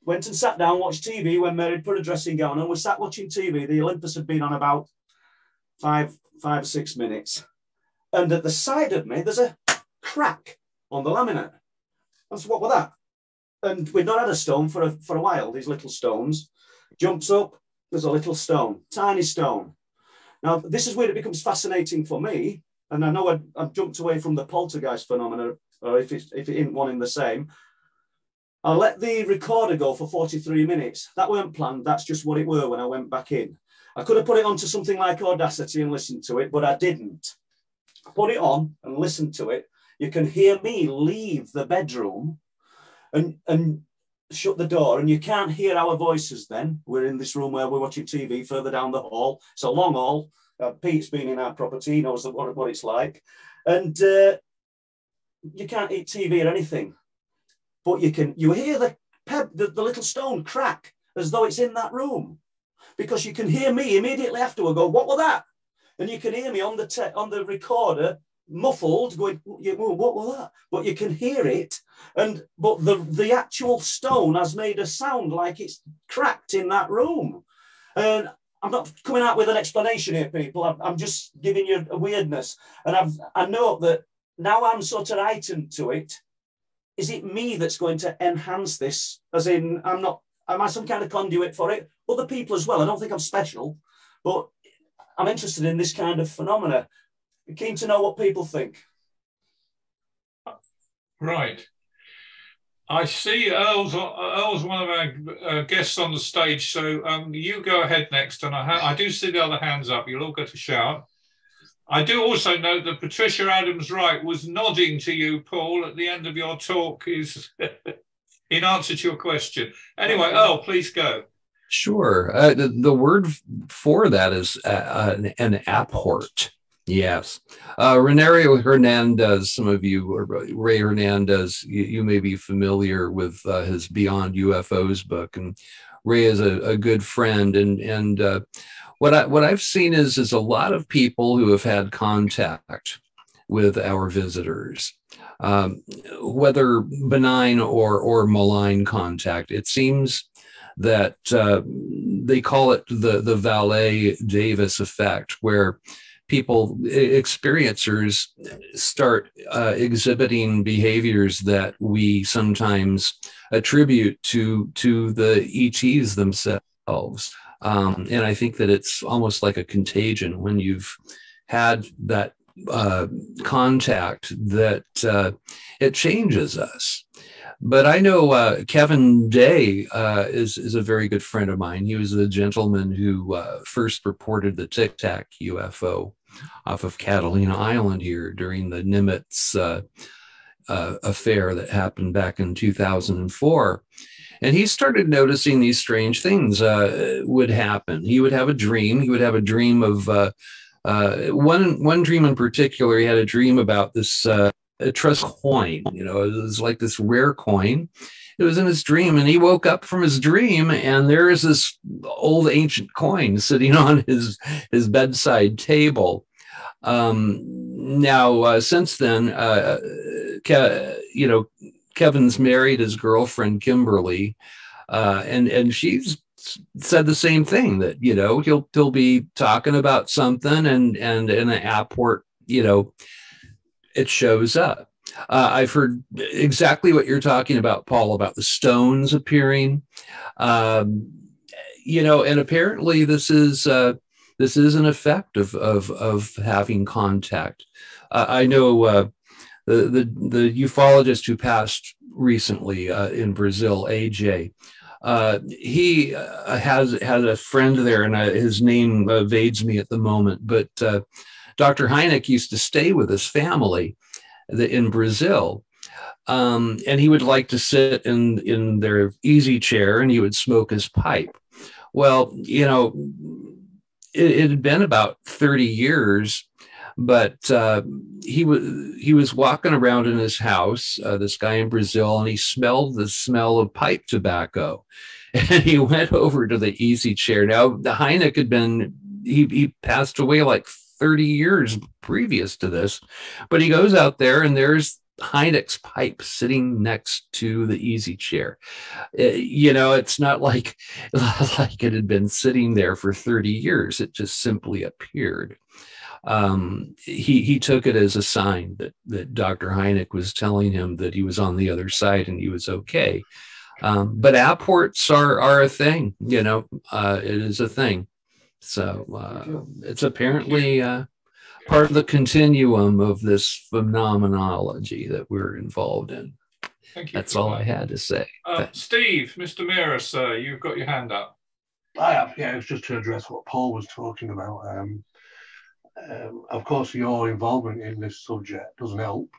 went and sat down, watched TV when Mary put a dressing gown on. We sat watching TV. The Olympus had been on about five or 6 minutes. And at the side of me, there's a crack on the laminate. And so what was that? And we'd not had a stone for a while, these little stones. Jumps up, there's a little stone, tiny stone. Now, this is where it becomes fascinating for me. And I know I've jumped away from the poltergeist phenomena, or if it isn't one in the same. I'll let the recorder go for 43 minutes. That weren't planned. That's just what it were when I went back in. I could have put it onto something like Audacity and listened to it, but I didn't. I put it on and listened to it. You can hear me leave the bedroom and shut the door, and you can't hear our voices then. We're in this room where we're watching TV further down the hall. It's a long hall. Pete's been in our property, he knows what it's like. And you can't eat TV or anything. But you hear the little stone crack as though it's in that room, because you can hear me immediately afterward go, what was that? And you can hear me on the recorder muffled going, what was that? But you can hear it, but the actual stone has made a sound like it's cracked in that room. And I'm not coming out with an explanation here, people. I'm just giving you a weirdness. And I know that now I'm sort of heightened to it. Is it me that's going to enhance this? As in, am I some kind of conduit for it? Other people as well. I don't think I'm special, but I'm interested in this kind of phenomena. I'm keen to know what people think. Right. I see Earl's one of our guests on the stage, so you go ahead next. And I do see the other hands up. You'll all get a shout. I do also note that Patricia Adams-Wright was nodding to you, Paul, at the end of your talk is in answer to your question. Anyway, Earl, please go. Sure. The word for that is an apport. Yes. Renario Hernandez, some of you, or Ray Hernandez, you may be familiar with his Beyond UFOs book. And Ray is a good friend. And what I've seen is a lot of people who have had contact with our visitors, whether benign or malign contact. It seems that they call it the Valet Davis effect, where experiencers start exhibiting behaviors that we sometimes attribute to the ETs themselves. And I think that it's almost like a contagion when you've had that contact, that it changes us. But I know Kevin Day is a very good friend of mine. He was the gentleman who first reported the Tic Tac UFO off of Catalina Island here during the Nimitz affair that happened back in 2004. And he started noticing these strange things would happen. He would have a dream. He would have a dream of one dream in particular. He had a dream about this Etruscan coin. You know, it was like this rare coin. It was in his dream, and he woke up from his dream, and there is this old ancient coin sitting on his bedside table. Now, since then, Kevin's married his girlfriend Kimberly, and she's said the same thing, that he'll be talking about something, and in an airport, it shows up. I've heard exactly what you're talking about, Paul, about the stones appearing. And apparently this is an effect of having contact. I know the ufologist who passed recently in Brazil, AJ. He has a friend there, and his name evades me at the moment. But Dr. Hynek used to stay with his family in Brazil. And he would like to sit in their easy chair, and he would smoke his pipe. Well, it had been about 30 years, but he was walking around in his house, this guy in Brazil, and he smelled the smell of pipe tobacco. And he went over to the easy chair. Now, the Hynek he passed away like 30 years previous to this, but he goes out there, and there's Hynek's pipe sitting next to the easy chair. It's not like it had been sitting there for 30 years. It just simply appeared. He took it as a sign that Dr. Hynek was telling him that he was on the other side and he was okay. But apports are a thing, it is a thing. So it's apparently part of the continuum of this phenomenology that we're involved in. Thank you. That's all I had to say. Steve, Mr. Meares, you've got your hand up. I have, yeah. It was just to address what Paul was talking about. Of course, your involvement in this subject doesn't help,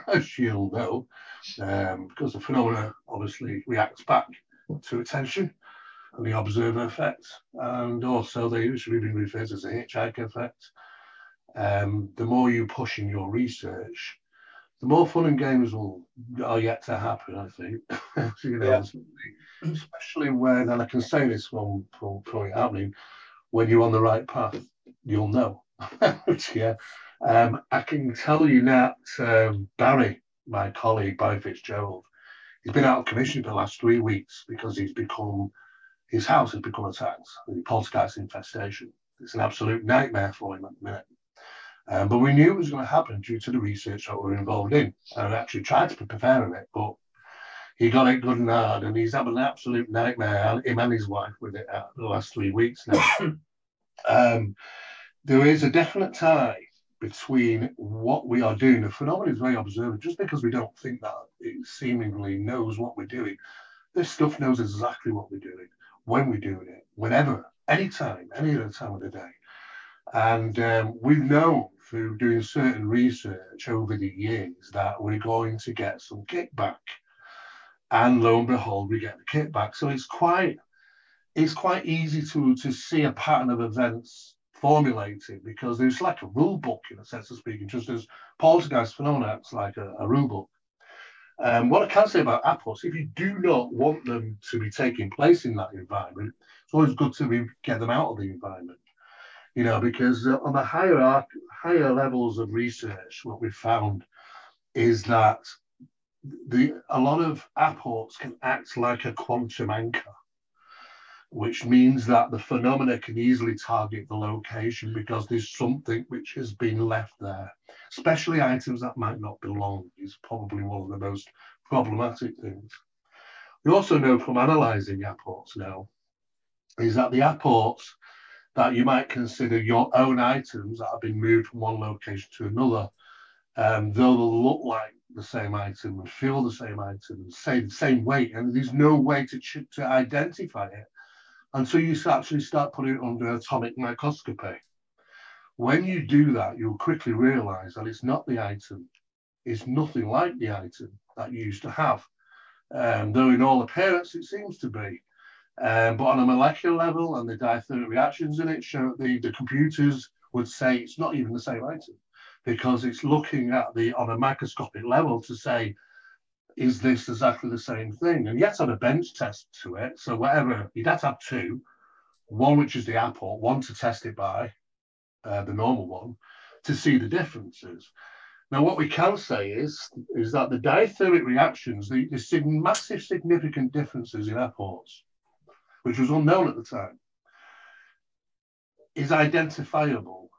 as you'll know, because the phenomena obviously reacts back to attention and the observer effect, and also they usually be referred to as a hitchhiker effect. The more you push in your research, the more fun and games are yet to happen, I think. Especially when, and I can say this from it happening, when you're on the right path, you'll know. Yeah. I can tell you that Barry, my colleague, Barry Fitzgerald, he's been out of commission for the last 3 weeks because his house has become attacked, the poltergeist infestation. It's an absolute nightmare for him at the minute. But we knew it was going to happen due to the research that we're involved in. And I actually tried to prepare him it, but he got it good and hard, and he's having an absolute nightmare, him and his wife, with it the last 3 weeks now. There is a definite tie between what we are doing. The phenomenon is very observant. Just because we don't think that it seemingly knows what we're doing, this stuff knows exactly what we're doing, when we're doing it, whenever, anytime, any other time of the day. And we've known through doing certain research over the years that we're going to get some kickback. And lo and behold, we get the kickback. So it's quite easy to see a pattern of events formulated, because there's like a rule book, in a sense of speaking, just as poltergeist phenomena acts like a rule book. What I can say about apports, if you do not want them to be taking place in that environment, it's always good to get them out of the environment. Because on the higher levels of research, what we've found is that a lot of apports can act like a quantum anchor, which means that the phenomena can easily target the location because there's something which has been left there. Especially items that might not belong is probably one of the most problematic things. We also know from analysing apports now is that the apports that you might consider your own items that have been moved from one location to another, though they'll look like the same item and feel the same item and say the same weight, and there's no way to identify it until you actually start putting it under atomic microscopy. When you do that, you'll quickly realize that it's not the item. It's nothing like the item that you used to have. Though in all appearance it seems to be. But on a molecular level, and the diathermic reactions in it show the computers would say it's not even the same item, because it's looking at on a microscopic level to say, is this exactly the same thing? And you have to have a bench test to it. So whatever, you'd have to have two, one which is the apple, one to test it by, the normal one, to see the differences. Now, what we can say is that the diathermic reactions, the massive significant differences in apports, which was unknown at the time, is identifiable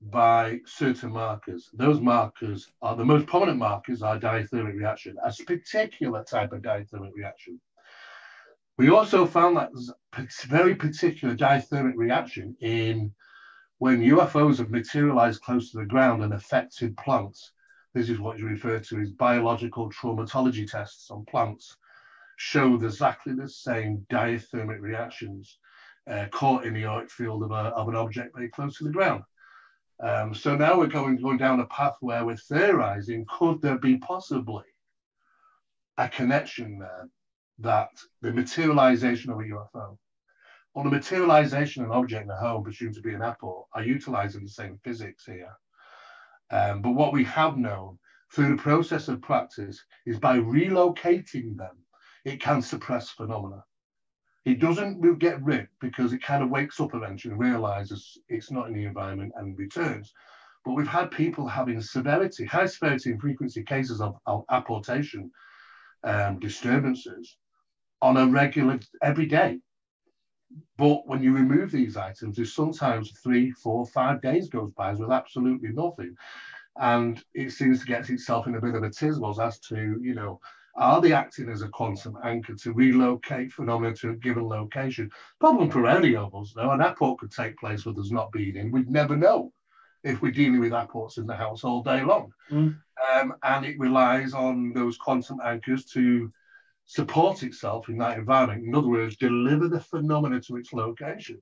by certain markers. Those markers are the most prominent markers are diathermic reaction, a particular type of diathermic reaction. We also found that there's a very particular diathermic reaction in when UFOs have materialized close to the ground and affected plants. This is what you refer to as biological traumatology tests on plants, show exactly the same diathermic reactions caught in the auric field of an object very close to the ground. So now we're going down a path where we're theorizing, could there be possibly a connection there that the materialization of a UFO or the materialization of an object in a home presumed to be an apple are utilizing the same physics here. But what we have known through the process of practice is by relocating them, it can suppress phenomena. It doesn't get rid because it kind of wakes up eventually and realizes it's not in the environment and returns. But we've had people having high severity and frequency cases of apportation disturbances on a regular, every day. But when you remove these items, there's sometimes 3, 4, 5 days goes by with absolutely nothing. And it seems to get itself in a bit of a tiswas as to, you know, are they acting as a quantum anchor to relocate phenomena to a given location? Problem for any of us, though, an apport could take place with us not being in. We'd never know if we're dealing with apports in the house all day long. And it relies on those quantum anchors to support itself in that environment. In other words, deliver the phenomena to its location.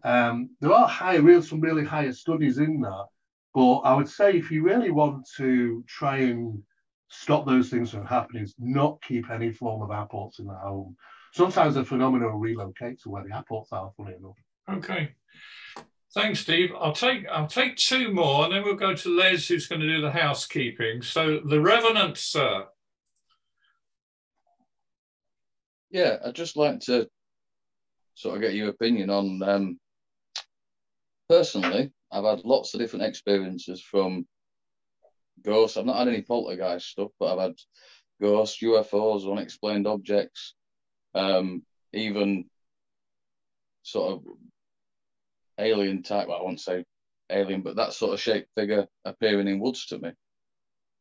There are some really higher studies in that, but I would say if you really want to try and stop those things from happening, not keep any form of apports in the home. Sometimes the phenomena will relocate to where the apports are, funny enough. Okay. Thanks, Steve. I'll take two more, and then we'll go to Les, who's going to do the housekeeping. So the Revenant, sir. Yeah, I'd just like to sort of get your opinion on, personally, I've had lots of different experiences from ghosts. I've not had any poltergeist stuff, but I've had ghosts, UFOs, unexplained objects, even sort of alien type, well, I won't say alien, but that sort of shaped figure appearing in woods to me.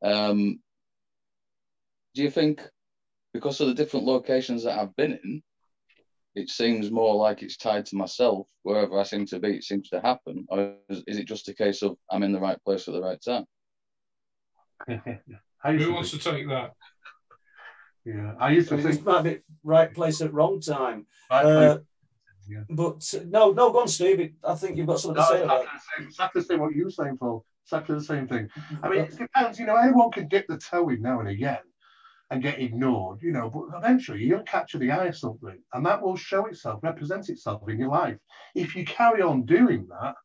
Do you think, because of the different locations that I've been in, it seems more like it's tied to myself, wherever I seem to be, it seems to happen? Or is it just a case of I'm in the right place at the right time? Who wants to take that? Yeah, I used to think it might be right place at wrong time. Yeah. But no, go on, Steve. I think you've got something to say about it. Exactly the same what you were saying, Paul. Exactly the same thing. I mean, it depends. You know, anyone can dip the toe in now and again and get ignored, you know, but eventually you'll capture the eye of something and that will show itself, represent itself in your life. If you carry on doing that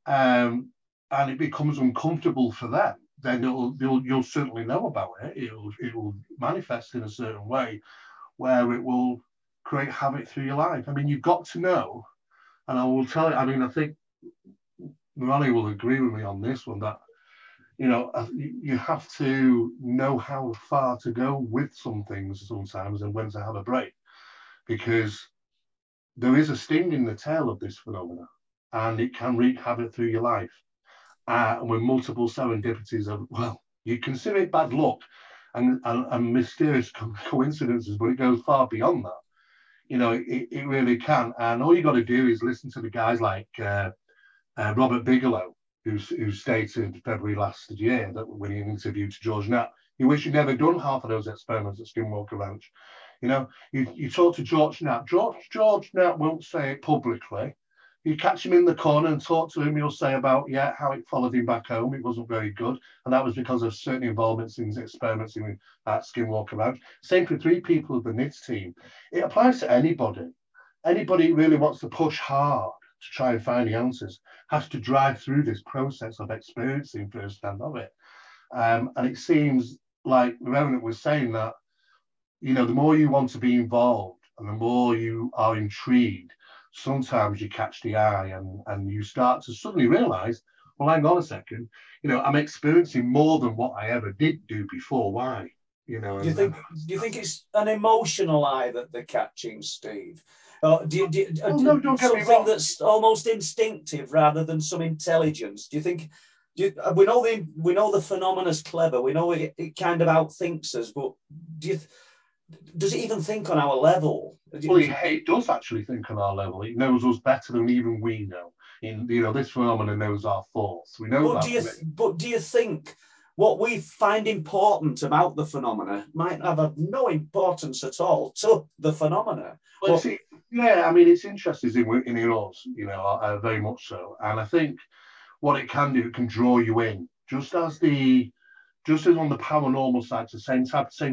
and it becomes uncomfortable for them, then you'll certainly know about it. It will manifest in a certain way where it will create havoc through your life. I mean, you've got to know, and I will tell you, I mean, I think Ronnie will agree with me on this one, that, you know, you have to know how far to go with some things sometimes and when to have a break, because there is a sting in the tail of this phenomena and it can wreak havoc through your life. And with multiple serendipities of, well, you consider it bad luck and mysterious coincidences, but it goes far beyond that. You know, it really can. And all you got to do is listen to the guys like Robert Bigelow, who stated February last year that when he interviewed George Knapp, he wished he'd never done half of those experiments at Skinwalker Ranch. You know, you talk to George Knapp. George Knapp won't say it publicly. You catch him in the corner and talk to him, he'll say about, yeah, how it followed him back home. It wasn't very good. And that was because of certain involvements in experiments at Skinwalker Ranch. Same for 3 people of the NIDS team. It applies to anybody. Anybody who really wants to push hard to try and find the answers has to drive through this process of experiencing firsthand of it. And it seems like the Reverend was saying that, you know, the more you want to be involved and the more you are intrigued, sometimes you catch the eye and you start to suddenly realize, well, hang on a second, you know, I'm experiencing more than what I ever did do before. Why? You know, do you think it's an emotional eye that they're catching, Steve? Don't get me wrong. That's almost instinctive rather than some intelligence. Do you think? We know the phenomena's clever. We know it kind of outthinks us, but does it even think on our level? Well, it does actually think on our level. It knows us better than even we know. You know, this phenomenon knows our thoughts. We know that. But do you think what we find important about the phenomena might have no importance at all to the phenomena? Well, yeah, I mean, it's interesting in us, you know, very much so. And I think what it can do, it can draw you in, just as on the paranormal side, it's the same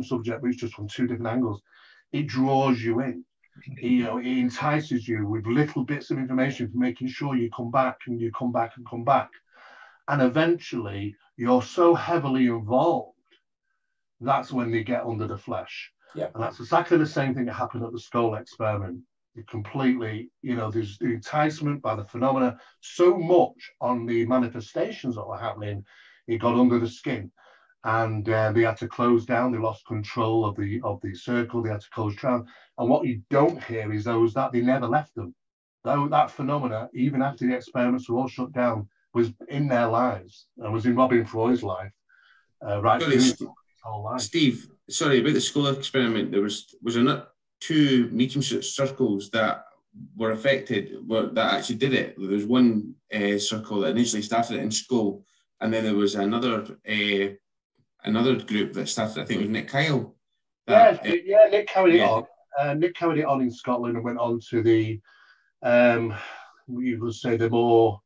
subject, but it's just from 2 different angles. It draws you in. You know, it entices you with little bits of information for making sure you come back and you come back and come back. And eventually, you're so heavily involved, that's when they get under the flesh. Yeah. And that's exactly the same thing that happened at the Skull experiment. It completely, you know, there's the enticement by the phenomena so much on the manifestations that were happening, it got under the skin. And they had to close down. They lost control of the circle. They had to close down. And what you don't hear is that they never left them. Though that phenomena, even after the experiments were all shut down, was in their lives and was in Robin Freud's life right through his whole life. Steve, sorry about the Skull experiment. There was another 2 mediumship circles that were affected, that actually did it. There was one circle that initially started it in Skull, and then there was another group that started, I think it was Nick Kyle. Nick carried it on. Nick carried it on in Scotland and went on to the, you would say, the more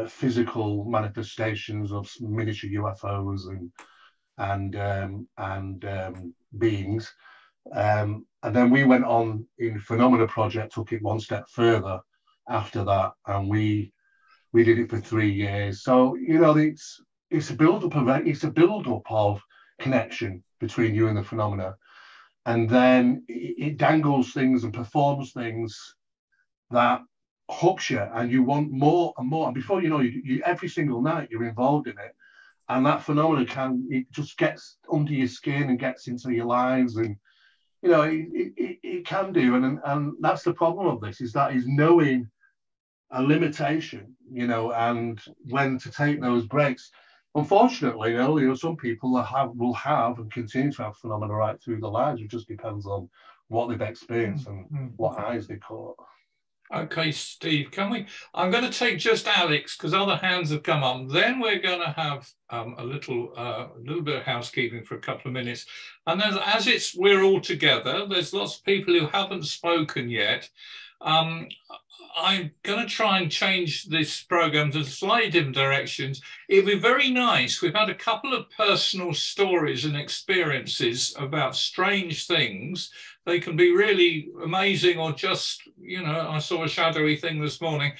physical manifestations of miniature UFOs and beings. And then we went on in Phenomena Project, took it one step further after that, and we did it for 3 years. So, you know, it's a build-up of connection between you and the phenomena. And then it dangles things and performs things that hooks you, and you want more and more. And before you know, you every single night you're involved in it. And that phenomenon it just gets under your skin and gets into your lives. And, you know, it can do. And that's the problem of this, is knowing a limitation, you know, and when to take those breaks. Unfortunately, you know, some people will have and continue to have phenomena right through their lives. It just depends on what they've experienced and what eyes they caught. Okay, Steve, I'm going to take just Alex because other hands have come on. Then we're going to have a little bit of housekeeping for a couple of minutes. And then we're all together, there's lots of people who haven't spoken yet. I'm going to try and change this program to slightly different directions. It'd be very nice. We've had a couple of personal stories and experiences about strange things. They can be really amazing or just, you know, I saw a shadowy thing this morning.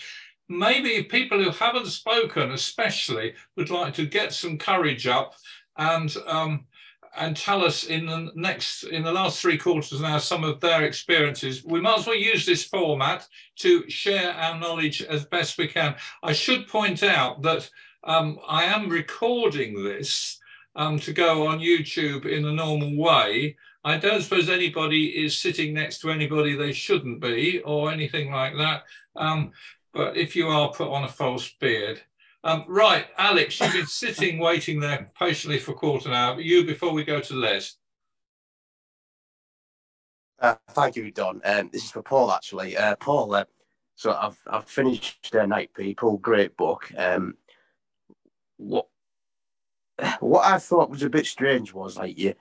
Maybe people who haven't spoken especially would like to get some courage up and tell us in the last 3 quarters now some of their experiences. We might as well use this format to share our knowledge as best we can. I should point out that I am recording this to go on YouTube in the normal way. I don't suppose anybody is sitting next to anybody they shouldn't be or anything like that. But if you are, put on a false beard. Right, Alex, you've been sitting, waiting there patiently for a quarter now. You, before we go to Les. Thank you, Don. This is for Paul, actually. Paul, So I've finished Night People, great book. What I thought was a bit strange was like you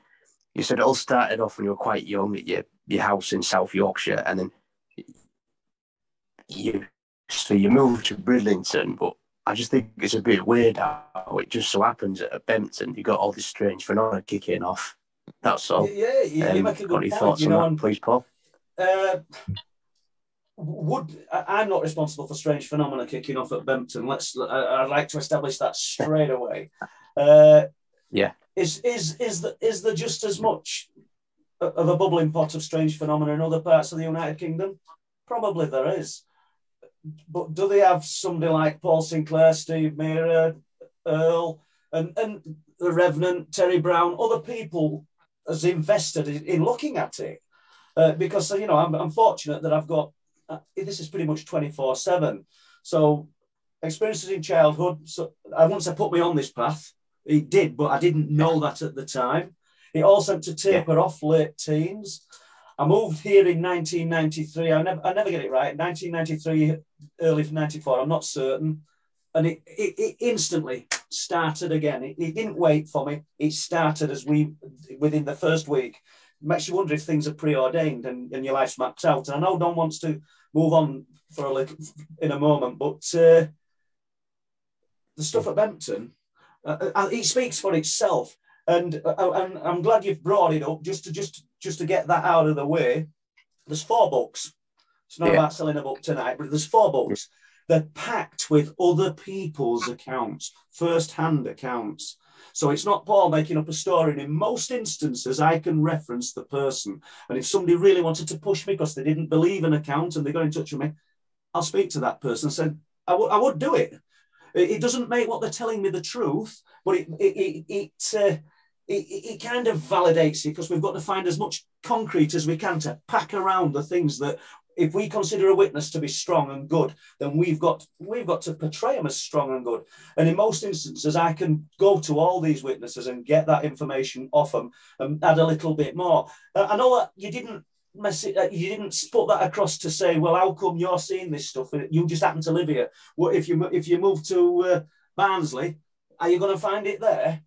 said it all started off when you were quite young at your house in South Yorkshire, and then you moved to Bridlington, but I just think it's a bit weird how it just so happens at Bempton you got all this strange phenomena kicking off. That's all. Yeah, you make a good point. Thoughts on that, please, Paul? I'm not responsible for strange phenomena kicking off at Bempton. I'd like to establish that straight away. Yeah. Is there just as much of a bubbling pot of strange phenomena in other parts of the United Kingdom? Probably there is. But do they have somebody like Paul Sinclair, Steve Meara, Earl, and the Revenant, Terry Brown, other people as invested in looking at it? Because, I'm fortunate that I've got, this is pretty much 24/7. So experiences in childhood, so once I put me on this path, it did, but I didn't know that at the time. It all seemed to taper off late teens. I moved here in 1993. I never get it right. 1993, early 94. I'm not certain. And it instantly started again. It didn't wait for me. It started within the first week. It makes you wonder if things are preordained and your life's mapped out. And I know Don wants to move on for a little in a moment, but the stuff at Bempton, it speaks for itself. And I'm glad you've brought it up just to get that out of the way. There's 4 books. It's not about selling a book tonight, but there's 4 books. They're packed with other people's accounts, first-hand accounts. So it's not Paul making up a story. And in most instances, I can reference the person. And if somebody really wanted to push me because they didn't believe an account and they got in touch with me, I'll speak to that person and say, I would do it. It doesn't make what they're telling me the truth, but it kind of validates it, because we've got to find as much concrete as we can to pack around the things that, if we consider a witness to be strong and good, then we've got to portray them as strong and good. And in most instances, I can go to all these witnesses and get that information off them and add a little bit more. I know that you didn't put that across to say, well, how come you're seeing this stuff? You just happen to live here. Well, if you move to Barnsley, are you going to find it there?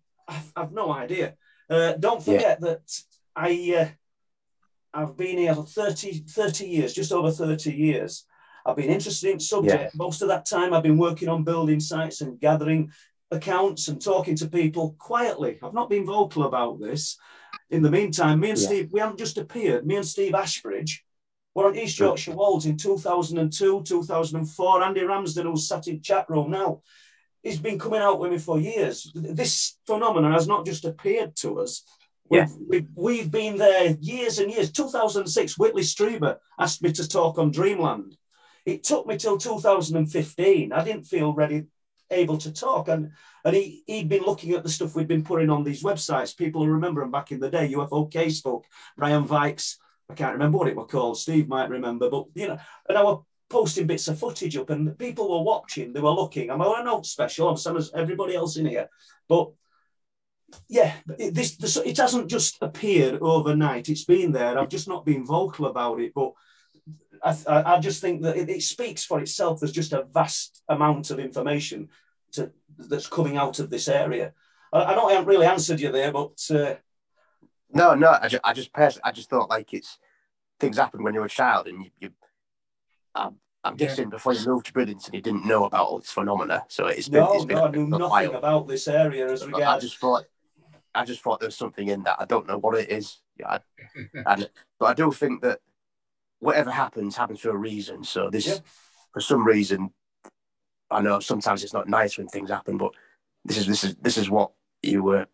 I've no idea. Don't forget that I've been here for 30 years, just over 30 years. I've been interested in subject. Yeah. Most of that time I've been working on building sites and gathering accounts and talking to people quietly. I've not been vocal about this. In the meantime, me and Steve, we haven't just appeared. Me and Steve Ashbridge were on East Yorkshire Wolds in 2002, 2004. Andy Ramsden, who's sat in chat room now, he's been coming out with me for years. This phenomenon has not just appeared to us. We've been there years and years. 2006, Whitley Strieber asked me to talk on Dreamland. It took me till 2015. I didn't feel able to talk. And he'd been looking at the stuff we'd been putting on these websites. People will remember them back in the day. UFO Casebook, Brian Vikes. I can't remember what it was called. Steve might remember. But, and I was posting bits of footage up and people were watching. They were looking. I'm not special. I'm the same as everybody else in here. But yeah, it hasn't just appeared overnight. It's been there. I've just not been vocal about it. But I just think that it speaks for itself. There's just a vast amount of information that's coming out of this area. I know I haven't really answered you there, but no. I just thought like it's things happen when you're a child, and I'm guessing before you moved to Bridlington, you didn't know about all this phenomena. So it's been I knew nothing about this area as regards. I just thought there was something in that. I don't know what it is. But I do think that whatever happens for a reason. So for some reason, I know sometimes it's not nice when things happen, but this is what you're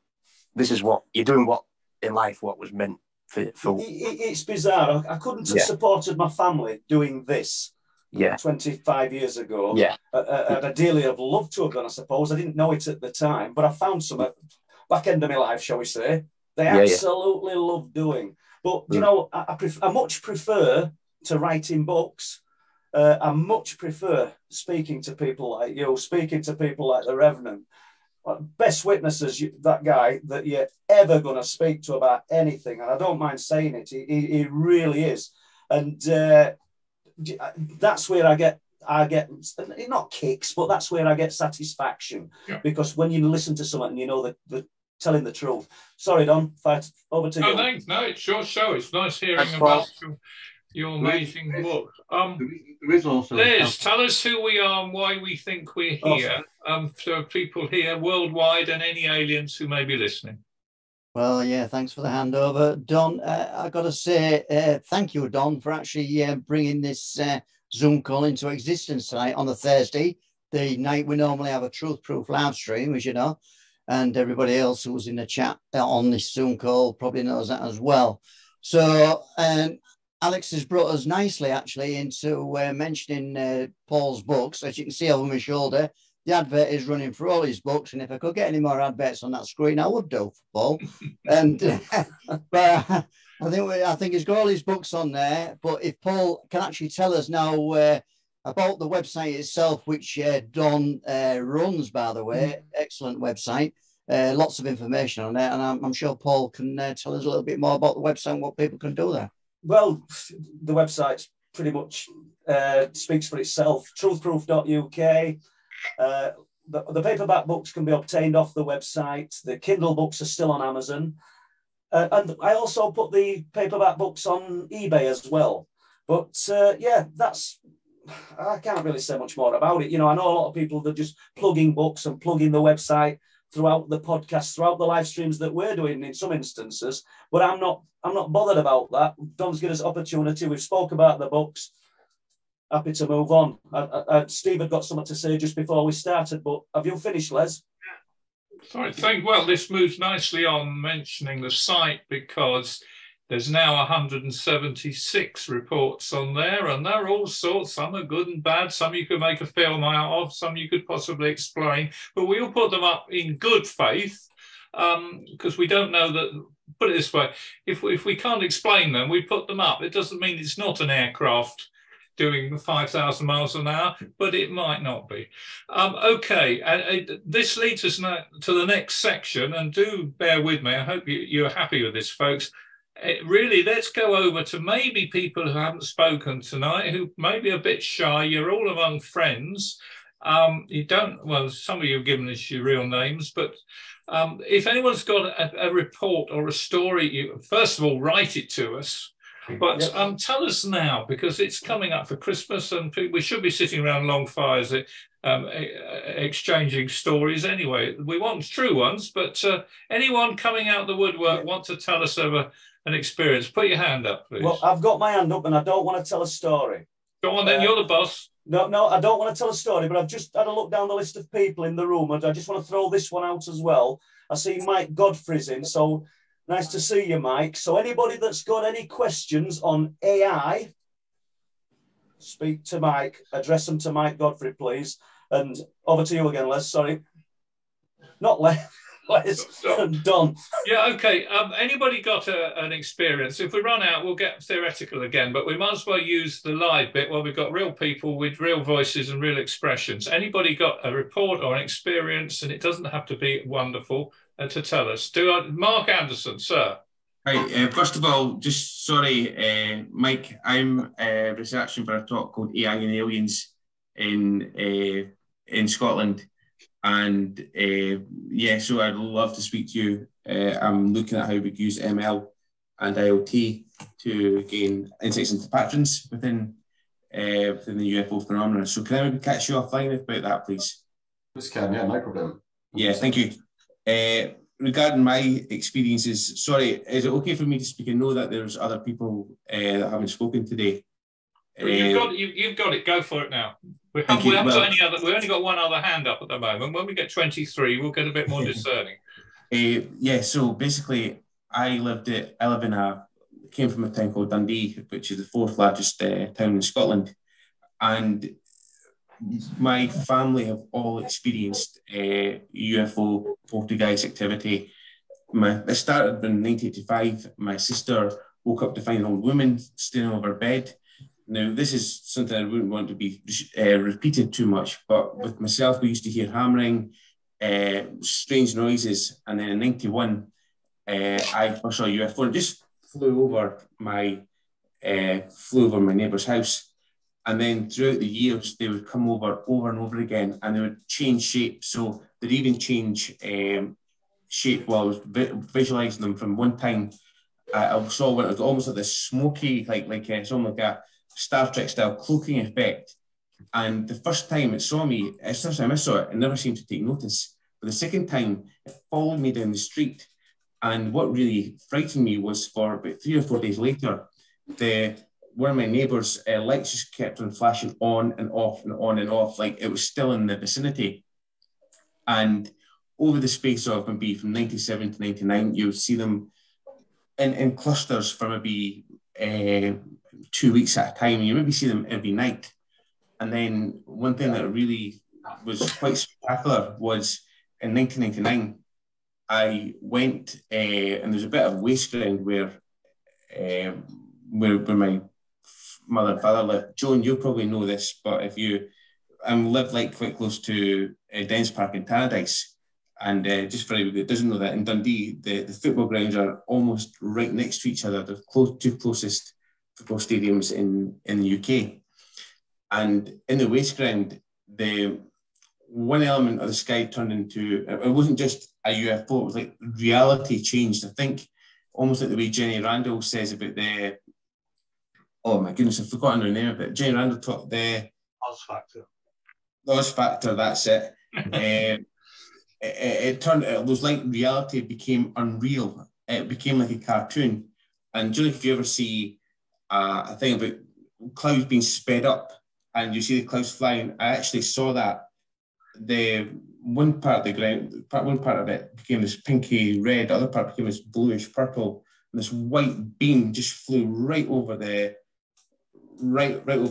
doing. What in life, what was meant for. It's bizarre. I couldn't have supported my family doing this. 25 years ago. I'd ideally have loved to have done, I suppose. I didn't know it at the time, but I found some at back end of my life, shall we say. They absolutely love doing. But, I much prefer to writing books. I much prefer speaking to people like you, speaking to people like the Revenant. Best witnesses, that guy that you're ever going to speak to about anything. And I don't mind saying it. He really is. And that's where I get not kicks, but that's where I get satisfaction. Yeah. Because when you listen to someone and you know the telling the truth. Sorry, Don, over to you. Oh, thanks. No, it's your show. It's nice hearing That's about fine. your amazing book. There is also Liz, tell us who we are and why we think we're here. So people here worldwide and any aliens who may be listening. Well, yeah, thanks for the handover, Don. I got to say thank you, Don, for actually bringing this Zoom call into existence tonight on a Thursday, the night we normally have a Truth Proof live stream, as you know, and everybody else who was in the chat on this Zoom call probably knows that as well. So Alex has brought us nicely, actually, into mentioning Paul's books. As you can see over my shoulder, the advert is running for all his books, and if I could get any more adverts on that screen, I would do, Paul. And but I think he's got all his books on there. But if Paul can actually tell us now about the website itself, which Don runs, by the way, excellent website, lots of information on there, and I'm sure Paul can tell us a little bit more about the website and what people can do there. Well, the website pretty much speaks for itself. Truthproof.uk. The paperback books can be obtained off the website. The Kindle books are still on Amazon. And I also put the paperback books on eBay as well. But yeah, I can't really say much more about it. You know, I know a lot of people that are just plugging books and plugging the website throughout the podcast, throughout the live streams that we're doing in some instances. But I'm not bothered about that. Don's given us opportunity. We've spoke about the books. Happy to move on. Steve had got something to say just before we started, but have you finished, Les? Sorry, well, this moves nicely on mentioning the site because there's now 176 reports on there, and they're all sorts. Some are good and bad. Some you could make a film out of. Some you could possibly explain. But we'll put them up in good faith because we don't know that. Put it this way: if we can't explain them, we put them up. It doesn't mean it's not an aircraft doing 5,000 miles an hour, but it might not be. Okay, this leads us now to the next section, and do bear with me. I hope you're happy with this, folks. Really, let's go over to maybe people who haven't spoken tonight, who may be a bit shy. You're all among friends. You don't, well, some of you have given us your real names, but if anyone's got a report or a story, first of all, write it to us. But tell us now, because it's coming up for Christmas and we should be sitting around long fires exchanging stories anyway. We want true ones, but anyone coming out the woodwork want to tell us of an experience? Put your hand up, please. Well, I've got my hand up and I don't want to tell a story. Go on then, you're the boss. No, I don't want to tell a story, but I've just had a look down the list of people in the room and I just want to throw this one out as well. I see Mike Godfrey's in, so nice to see you, Mike. So anybody that's got any questions on AI, speak to Mike, address them to Mike Godfrey, please. And over to you again, Les, sorry. Not Les, Don. Yeah, okay. Anybody got an experience? If we run out, we'll get theoretical again, but we might as well use the live bit where we've got real people with real voices and real expressions. Anybody got a report or an experience, and it doesn't have to be wonderful, to tell us? Mark Anderson, sir. Right, first of all, just sorry, Mike, I'm researching for a talk called AI and Aliens in Scotland. And yeah, so I'd love to speak to you. I'm looking at how we use ML and IoT to gain insights into patterns within the UFO phenomena. So can I maybe catch you offline about that, please? This can, yeah, no problem. Yeah, thank you. Regarding my experiences, sorry, is it okay for me to speak and know that there's other people that haven't spoken today? Well, you've got it. Go for it now. We haven't got any other. We've only got one other hand up at the moment. When we get 23, we'll get a bit more discerning. Yeah. So basically, came from a town called Dundee, which is the fourth largest town in Scotland, and my family have all experienced UFO poltergeist activity. It started in 1985. My sister woke up to find an old woman standing over her bed. Now, this is something I wouldn't want to be repeated too much, but with myself, we used to hear hammering, strange noises, and then in 91, I first saw a UFO and it just flew over my neighbour's house. And then throughout the years, they would come over and over again, and they would change shape. So they'd even change shape while I was visualizing them. From one time, I saw one, it was almost like this smoky, it's almost like a Star Trek style cloaking effect. And the first time it saw me, the first time I saw it, it never seemed to take notice. But the second time, it followed me down the street. And what really frightened me was, for about 3 or 4 days later, one of my neighbours' lights just kept on flashing on and off and on and off, like it was still in the vicinity. And over the space of maybe from 97 to 99, you would see them in clusters for maybe 2 weeks at a time. You maybe see them every night. And then one thing that really was quite spectacular was in 1999, I went and there's a bit of waste ground where my mother and father lived. Joan, you'll probably know this, but if you lived like quite close to Dens Park in Paradise, and just for anybody that doesn't know that, in Dundee, the football grounds are almost right next to each other. They're two closest football stadiums in the UK. And in the waste ground, the one element of the sky turned into, it wasn't just a UFO, it was like reality changed. I think almost like the way Jenny Randall says about oh my goodness, I've forgotten her name, but Jenny Randall taught the Oz Factor. The Oz Factor, that's it. It turned, it was like reality became unreal. It became like a cartoon. And Julie, if you ever see a thing about clouds being sped up and you see the clouds flying, I actually saw that. The one part of the ground, one part of it became this pinky red, the other part became this bluish purple, and this white beam just flew right over the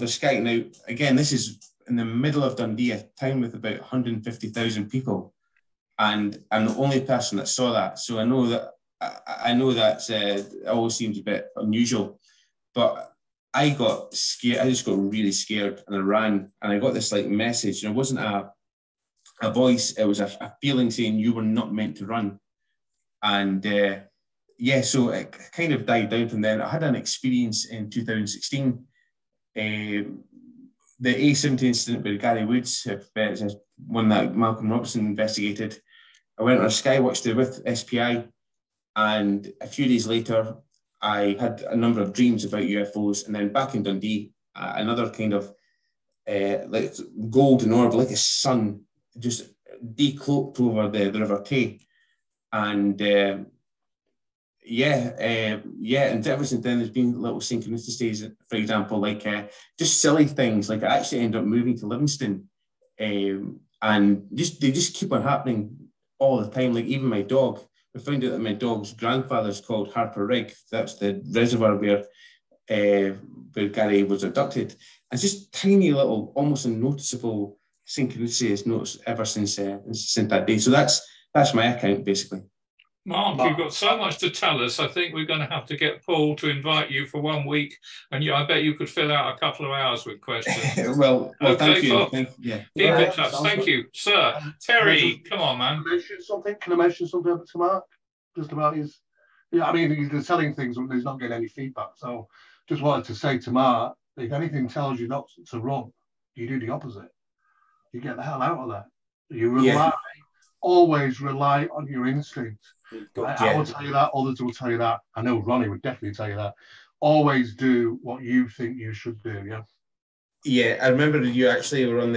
sky. Now, again, this is in the middle of Dundee, a town with about 150,000 people, and I'm the only person that saw that. So I know that it always seems a bit unusual, but I got scared. I just got really scared, and I ran, and I got this like message, and it wasn't a voice, it was a feeling saying you were not meant to run. And so it kind of died down from then. I had an experience in 2016, the A70 incident with Gary Woods, one that Malcolm Robertson investigated. I went on a Skywatch there with SPI, and a few days later, I had a number of dreams about UFOs, and then back in Dundee, another kind of like golden orb, like a sun, just decloaked over the River Tay. And and ever since then, there's been little synchronicities, for example, like just silly things. Like I actually ended up moving to Livingston, and they just keep on happening all the time. Like even my dog, we found out that my dog's grandfather's called Harper Rigg. That's the reservoir where Gary was abducted. And it's just tiny little, almost unnoticeable synchronicities noticed ever since that day. So that's my account basically. Mark, you've got so much to tell us. I think we're going to have to get Paul to invite you for 1 week, and I bet you could fill out a couple of hours with questions. well, okay, thank you. Paul. Keep in touch. Thank you, sir. Terry, come on, man. Can I mention something to Mark? Just about his, I mean, he's selling things and he's not getting any feedback. So just wanted to say to Mark, if anything tells you not to run, you do the opposite. You get the hell out of there. You rely, always rely on your instinct. I will tell you that, others will tell you that. I know Ronnie would definitely tell you that. Always do what you think you should do, yeah? Yeah, I remember you actually were on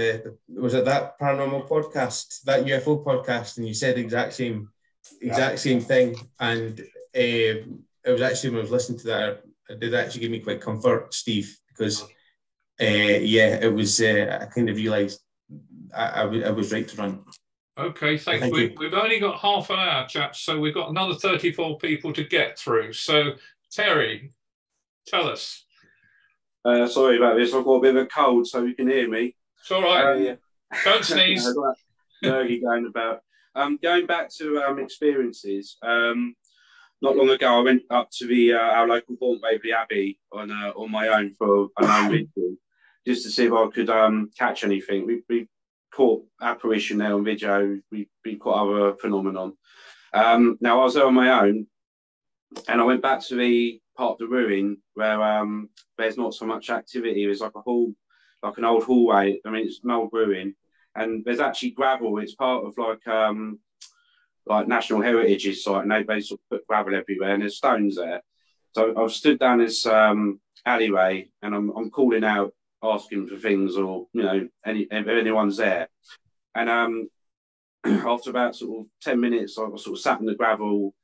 was it that paranormal podcast, that UFO podcast, and you said the exact same thing. And it was actually, when I was listening to that, it did actually give me quite comfort, Steve, because it was, I kind of realised I was right to run. Okay, thanks. We've only got half an hour, chaps, so we've got another 34 people to get through. So, Terry, tell us. Sorry about this. I've got a bit of a cold, so you can hear me. It's all right. Don't sneeze. Lurgy going about. Going back to experiences. Not long ago, I went up to our local Bournemouth Waverley Abbey on my own for an own video, just to see if I could catch anything. We caught apparition there on video. We caught other phenomenon. Now I was there on my own, and I went back to the part of the ruin where there's not so much activity. There's like a whole like an old hallway. I mean, it's an old ruin, and there's actually gravel. It's part of like National Heritage site, and they sort of put gravel everywhere, and there's stones there. So I've stood down this alleyway, and I'm calling out, asking for things, or if anyone's there. And after about sort of 10 minutes, I was sort of sat in the gravel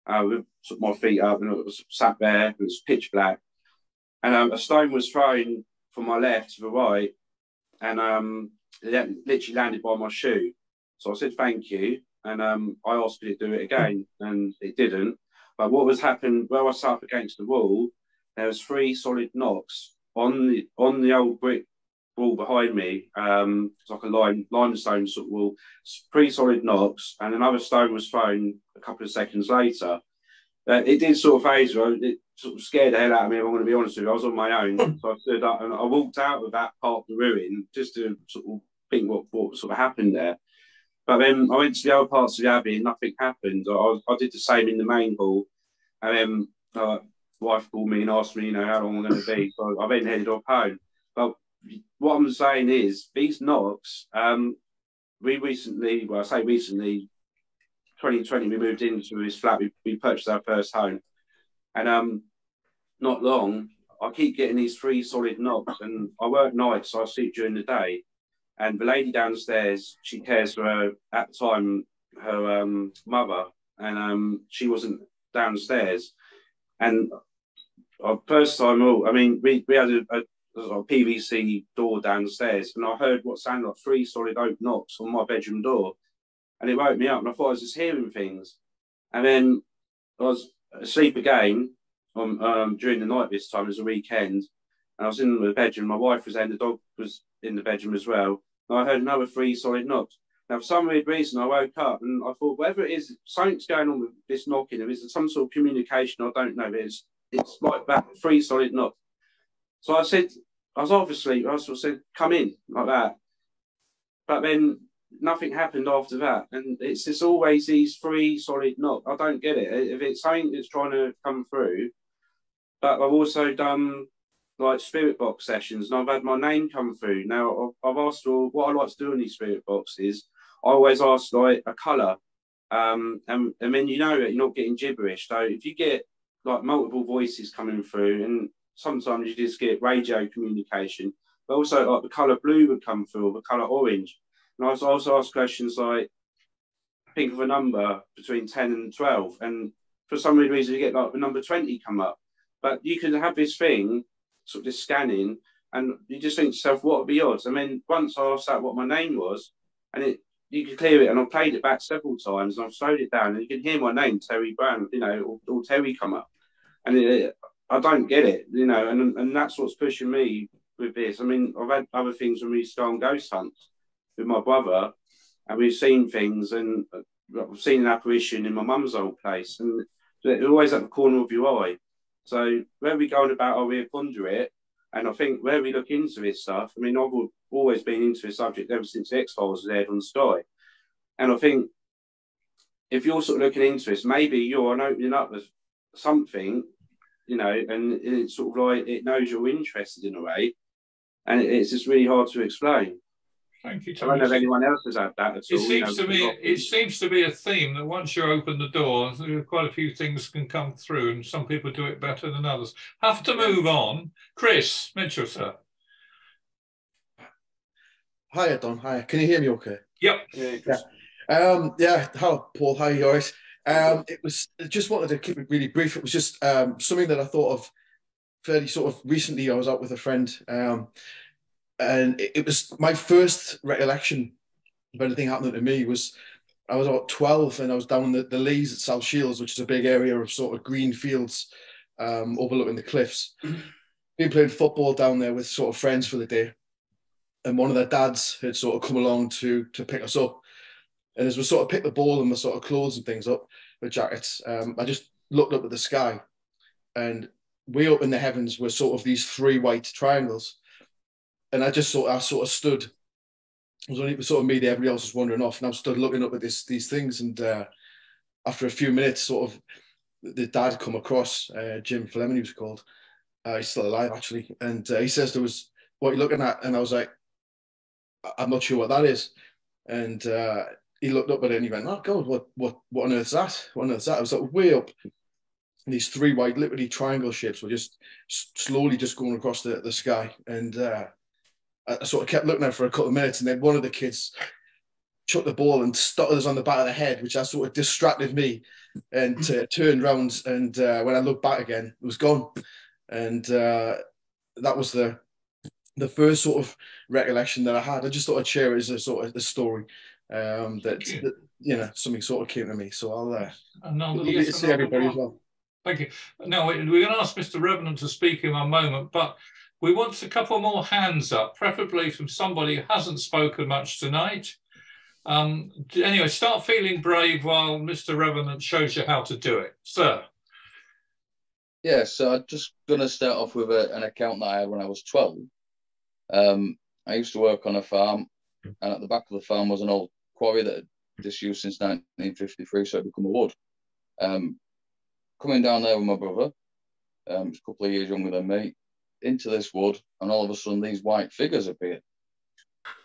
with sort of my feet up, and I was sat there. It was pitch black, and a stone was thrown from my left to the right, and it literally landed by my shoe. So I said thank you, and I asked it to do it again, and it didn't. But what was happened, where I sat up against the wall, there was 3 solid knocks on the old brick wall behind me. It's like a limestone sort of wall. 3 solid knocks, and another stone was thrown a couple of seconds later. It did sort of phase me. It sort of scared the hell out of me, if I'm going to be honest with you. I was on my own. So I stood up and I walked out of that part of the ruin just to sort of think what sort of happened there. But then I went to the other parts of the abbey and nothing happened. I did the same in the main hall. And then my wife called me and asked me, how long I'm going to be. So I then headed off home. But what I'm saying is, these knocks, we recently, well, I say recently, 2020, we moved into this flat. We purchased our first home. And not long, I keep getting these 3 solid knocks. And I work nights, so I sleep during the day. And the lady downstairs, she cares for her, at the time, her mother, and she wasn't downstairs. And first time, we had a PVC door downstairs, and I heard what sounded like 3 solid oak knocks on my bedroom door, and it woke me up, and I thought I was just hearing things. And then I was asleep again during the night. This time it was a weekend, and I was in the bedroom. My wife was there, and the dog was in the bedroom as well. And I heard another 3 solid knocks. Now, for some weird reason, I woke up and I thought, whatever it is, something's going on with this knocking. If it's some sort of communication, I don't know. But it's like that, 3 solid knocks. So I said, I sort of said, come in, like that. But then nothing happened after that. And it's just always these 3 solid knocks. I don't get it. If it's something that's trying to come through. But I've also done like spirit box sessions, and I've had my name come through. Now I've asked for what I like to do in these spirit boxes. I always ask like a colour, and then that you're not getting gibberish. So if you get like multiple voices coming through, and sometimes you just get radio communication, but also like the colour blue would come through, or the colour orange. And I also ask questions like, think of a number between 10 and 12, and for some weird reason you get like the number 20 come up. But you can have this thing sort of just scanning, and you just think to yourself, what would be odds? I mean, once I asked that what my name was, and you could clear it, and I played it back several times, and I've slowed it down, and you can hear my name, Terry Brown, or Terry come up, and I don't get it, and that's what's pushing me with this. I mean, I've had other things when we used to go on ghost hunts with my brother, and we've seen things, and I've seen an apparition in my mum's old place, and it's always at the corner of your eye. So where we going about, we ponder it, and I think where we look into this stuff, I mean, I've always been into this subject ever since X-Files was aired on Sky, and I think if you're sort of looking into this, maybe you're opening up as something, and it's sort of like it knows you're interested in a way, and it's just really hard to explain. Thank you, I don't know if anyone else has had that at all. It seems to be a theme that once you open the door, quite a few things can come through, and some people do it better than others. Have to move on. Chris Mitchell, sir. Hiya, Don. Hiya. Can you hear me okay? Yep. Yeah. Hello, Paul. How are you guys? I just wanted to keep it really brief. It was just something that I thought of fairly sort of recently. I was out with a friend, and it was my first recollection of anything happening to me. I was about 12, and I was down the Lees at South Shields, which is a big area of sort of green fields overlooking the cliffs. Been playing football down there with sort of friends for the day, and one of their dads had sort of come along to pick us up. And as we sort of picked the ball and the sort of clothes and things up, the jackets, I just looked up at the sky, and way up in the heavens were sort of these 3 white triangles. And I sort of stood. It was only sort of me that everybody else was wandering off, and I stood looking up at these things. And after a few minutes, sort of the dad come across, Jim Fleming, he was called. He's still alive actually, and he says there was what are you looking at? And I was like, I'm not sure what that is. And he looked up at it and he went, oh God, what on earth's that? What on earth's that? I was like, way up. And these three white, literally triangle shapes were just slowly just going across the sky. And I sort of kept looking at it for a couple of minutes. And then one of the kids chucked the ball and stuttered us on the back of the head, which sort of distracted me, and turned round. And when I looked back again, it was gone. And that was the first sort of recollection that I had. I just thought I'd share it as a sort of the story that you know, something sort of came to me. So I'll see everybody as well. Thank you. Now, we're going to ask Mr. Revenant to speak in a moment, but we want a couple more hands up, preferably from somebody who hasn't spoken much tonight. Anyway, start feeling brave while Mr. Revenant shows you how to do it. Sir. Yeah, so I'm just going to start off with an account that I had when I was 12. I used to work on a farm, and at the back of the farm was an old quarry that had disused since 1953, so it had become a wood. Coming down there with my brother, a couple of years younger than me, into this wood, and all of a sudden these white figures appeared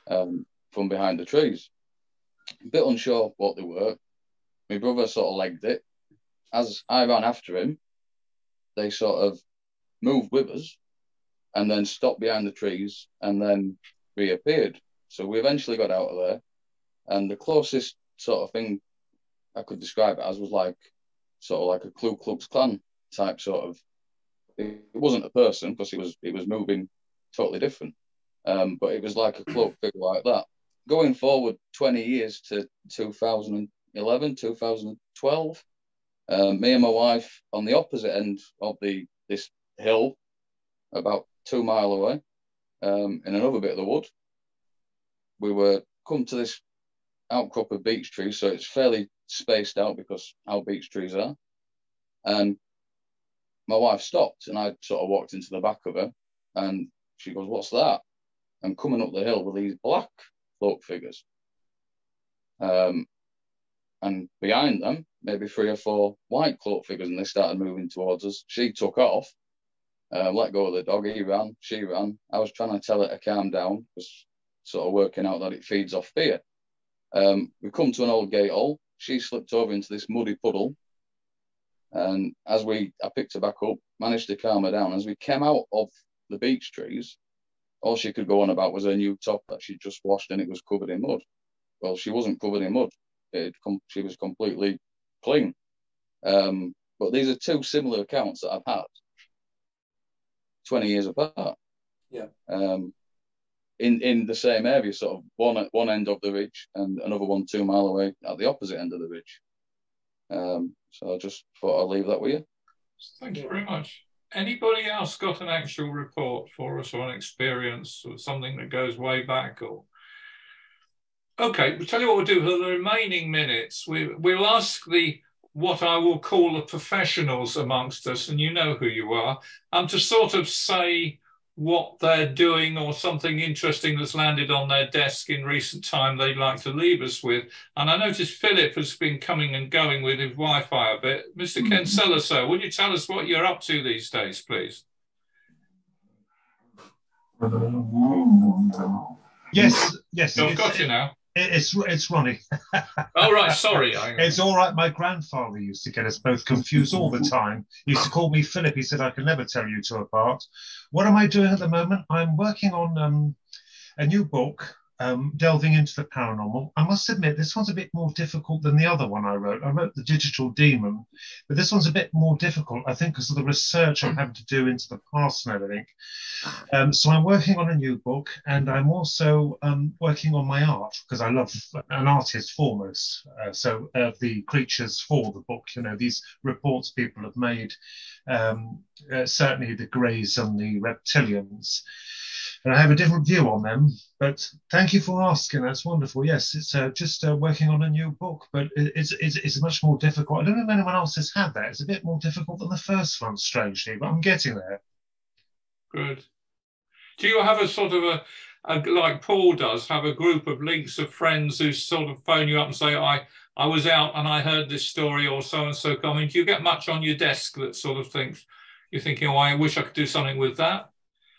from behind the trees. A bit unsure what they were. My brother sort of legged it. As I ran after him, they sort of moved with us and then stopped behind the trees and then reappeared. So we eventually got out of there, and the closest sort of thing I could describe it as was like sort of like a Ku Klux Klan type sort of. It wasn't a person because it was moving totally different, but it was like a cloak figure like that. Going forward 20 years to 2011, 2012, me and my wife on the opposite end of this hill, about 2 miles away, in another bit of the wood, we were come to this outcrop of beech trees, so it's fairly spaced out because how beech trees are. And my wife stopped, and I sort of walked into the back of her, and she goes, "What's that?" I'm coming up the hill with these black cloak figures. And behind them, maybe 3 or 4 white cloak figures, and they started moving towards us. She took off, let go of the dog. He ran, she ran. I was trying to tell it to calm down, was sort of working out that it feeds off fear. We come to an old gate hole. She slipped over into this muddy puddle. And as I picked her back up, managed to calm her down. As we came out of the beech trees, all she could go on about was her new top that she'd just washed, and it was covered in mud. Well, she wasn't covered in mud. She was completely clean. But these are 2 similar accounts that I've had 20 years apart. Yeah. In the same area, sort of one at one end of the ridge and another one 2 miles away at the opposite end of the ridge. So I just thought I'll leave that with you. Thank you very much. Anybody else got an actual report for us, or an experience, or something that goes way back? Or okay, we'll tell you what we'll do for the remaining minutes. We'll ask what I will call the professionals amongst us, and you know who you are, to sort of say what they're doing or something interesting that's landed on their desk in recent time they'd like to leave us with. And I noticed Philip has been coming and going with his Wi-Fi a bit. Mr. Kinsella, sir, would you tell us what you're up to these days, please? Yes. I've got you now. It's Ronnie. Oh, right, sorry. It's all right. My grandfather used to get us both confused all the time. He used to call me Philip. He said, "I can never tell you 2 apart." What am I doing at the moment? I'm working on a new book, delving into the paranormal. I must admit, this one's a bit more difficult than the other one I wrote. I wrote The Digital Demon, but this one's a bit more difficult, I think, because of the research I'm having to do into the past and everything. So I'm working on a new book, and I'm also working on my art, because I love an artist foremost. So the creatures for the book, you know, these reports people have made, certainly the greys and the reptilians. And I have a different view on them, but thank you for asking. That's wonderful. Yes, it's just working on a new book, but it's much more difficult. I don't know if anyone else has had that. It's a bit more difficult than the first one, strangely, but I'm getting there. Good. Do you have a sort of like Paul does, have a group of links of friends who sort of phone you up and say, I was out and I heard this story, or so-and-so comment? Do you get much on your desk that sort of things, you're thinking, oh, I wish I could do something with that?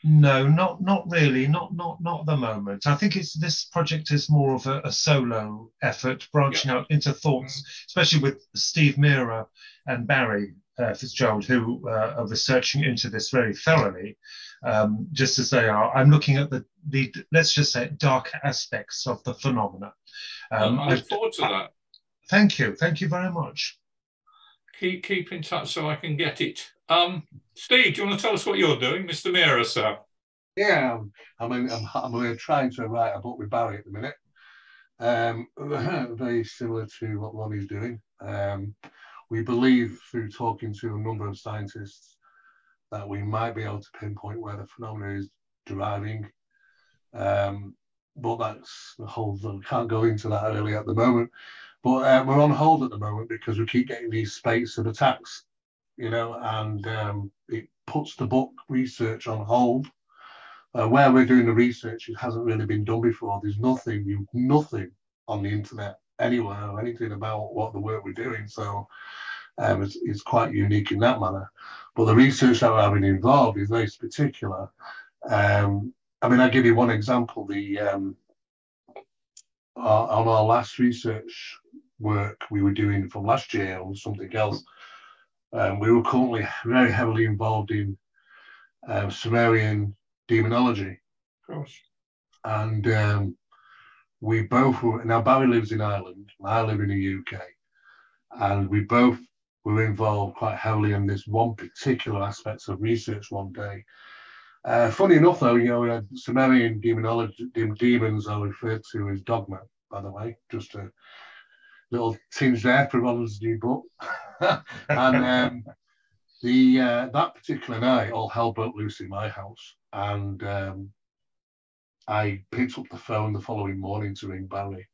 No, not really, not at the moment. I think this project is more of a solo effort, branching out into thoughts, especially with Steve Meara and Barry Fitzgerald, who are researching into this very thoroughly, just as they are. I'm looking at the let's just say dark aspects of the phenomena. I look forward to that. Thank you very much. Keep in touch so I can get it. Steve, do you want to tell us what you're doing, Mr. Meara, sir? Yeah, I'm trying to write a book with Barry at the minute. Very similar to what Ronnie's doing. We believe through talking to a number of scientists that we might be able to pinpoint where the phenomena is deriving. But that's the whole, I can't go into that early at the moment. But we're on hold at the moment because we keep getting these spates of attacks, and it puts the book research on hold. Where we're doing the research, it hasn't really been done before. There's nothing on the internet anywhere or anything about what the work we're doing. So it's quite unique in that manner. But the research that we're having involved is very particular. I'll give you one example. On our last research work we were doing from last year on something else, we were currently very heavily involved in Sumerian demonology. Of course. And we both were, now Barry lives in Ireland, and I live in the UK, and we both were involved quite heavily in this one particular aspect of research one day. Funny enough, though, Sumerian demonology, demons are referred to as dogma, by the way, just a little tinge there for Ronald's new book. And that particular night, all hell broke loose in my house, and I picked up the phone the following morning to ring Barry.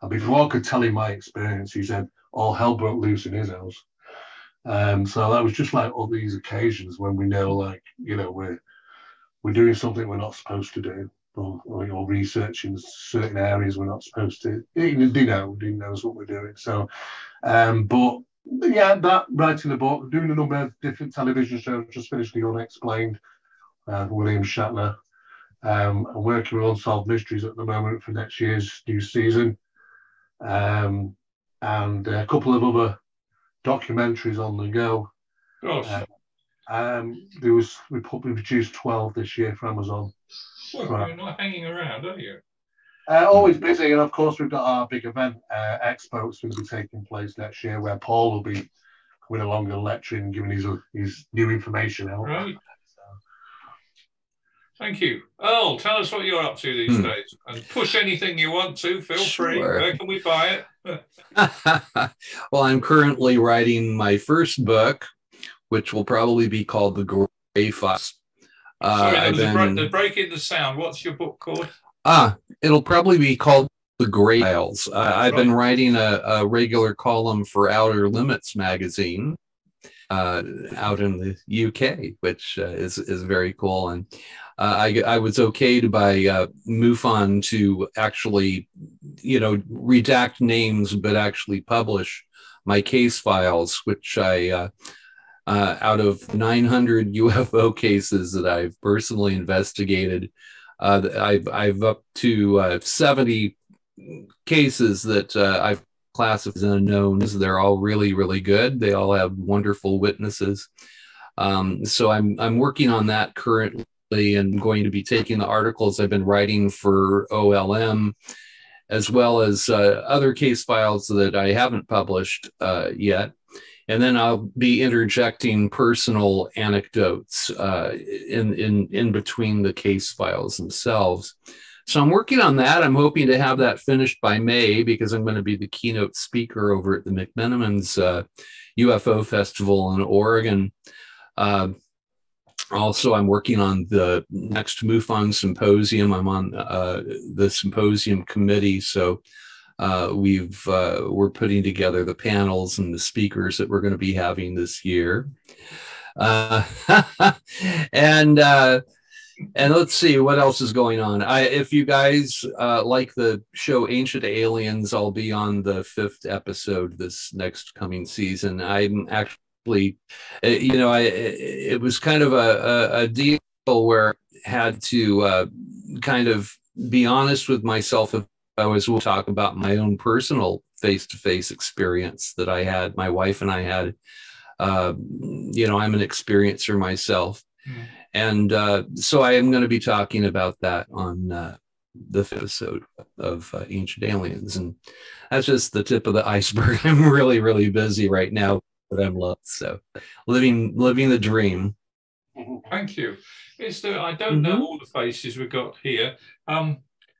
And before I could tell him my experience, he said all hell broke loose in his house. So that was just like all these occasions when we know, we're doing something we're not supposed to do, or researching certain areas we're not supposed to. He knows what we're doing. So, but yeah, that writing the book, doing a number of different television shows, just finished The Unexplained, William Shatner. I'm working with Unsolved Mysteries at the moment for next year's new season, and a couple of other documentaries on the go. We produced 12 this year for Amazon. Well, you're not hanging around, are you? Always busy, and of course we've got our big event, Expo, that's going to be taking place next year, where Paul will be coming along and lecturing and giving his new information out. Right. Thank you. Earl, tell us what you're up to these days, and push anything you want to. Feel free. Where can we buy it? Well, I'm currently writing my first book, which will probably be called The Grey Files. Sorry, they're breaking the sound. What's your book called? It'll probably be called The Grey Files. I've been writing a regular column for Outer Limits magazine out in the UK, which is very cool. And I was okayed by MUFON to actually, redact names, but actually publish my case files, which I, out of 900 UFO cases that I've personally investigated, I've up to 70 cases that I've classified as unknowns. They're all really, really good. They all have wonderful witnesses. So I'm working on that currently, and going to be taking the articles I've been writing for OLM, as well as other case files that I haven't published yet. And then I'll be interjecting personal anecdotes in between the case files themselves. So I'm working on that. I'm hoping to have that finished by May, because I'm going to be the keynote speaker over at the McMenamins UFO Festival in Oregon. Also, I'm working on the next MUFON symposium. I'm on the symposium committee, so we're putting together the panels and the speakers that we're going to be having this year. And let's see what else is going on. If you guys like the show Ancient Aliens, I'll be on the 5th episode this next coming season. I'm actually, it was kind of a deal where had to kind of be honest with myself if I was to talk about my own personal face-to-face experience that I had, my wife and I had. I'm an experiencer myself. And so I am going to be talking about that on the fifth episode of Ancient Aliens. And that's just the tip of the iceberg. I'm really, really busy right now, but I'm loved. So living the dream. Thank you. I don't know all the faces we've got here.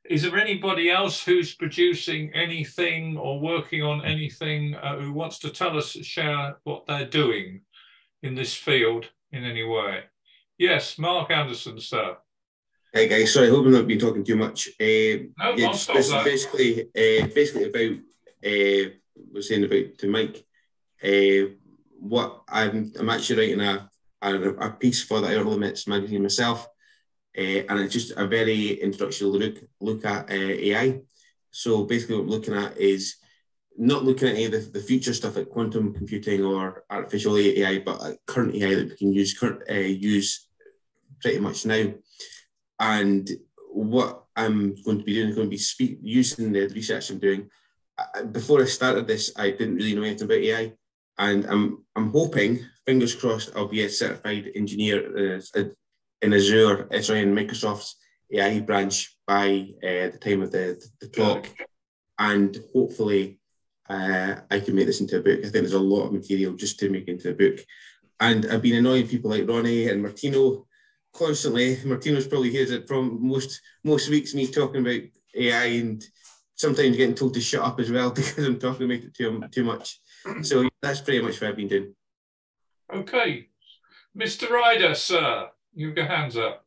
Is there anybody else who's producing anything or working on anything who wants to share what they're doing in this field in any way? Yes, Mark Anderson, sir. Hey guys, sorry, I hope I'm not been talking too much. No, I'll stop that. Basically about was saying about to Mike. What I'm actually writing a piece for the Outer Limits magazine myself. And it's just a very introductory look at AI. So basically what I'm looking at is not looking at any of the future stuff like quantum computing or artificial AI, but current AI that we can use pretty much now. And what I'm going to be doing is going to be using the research I'm doing. Before I started this, I didn't really know anything about AI. And I'm hoping, fingers crossed, I'll be a certified engineer in Azure, in Microsoft's AI branch by the time of the talk. And hopefully I can make this into a book. I think there's a lot of material just to make into a book. And I've been annoying people like Ronnie and Martino constantly. Martino's probably hears it from most weeks, me talking about AI and sometimes getting told to shut up as well because I'm talking about it too much. So that's pretty much what I've been doing. Okay. Mr. Ryder, sir, you've got hands up.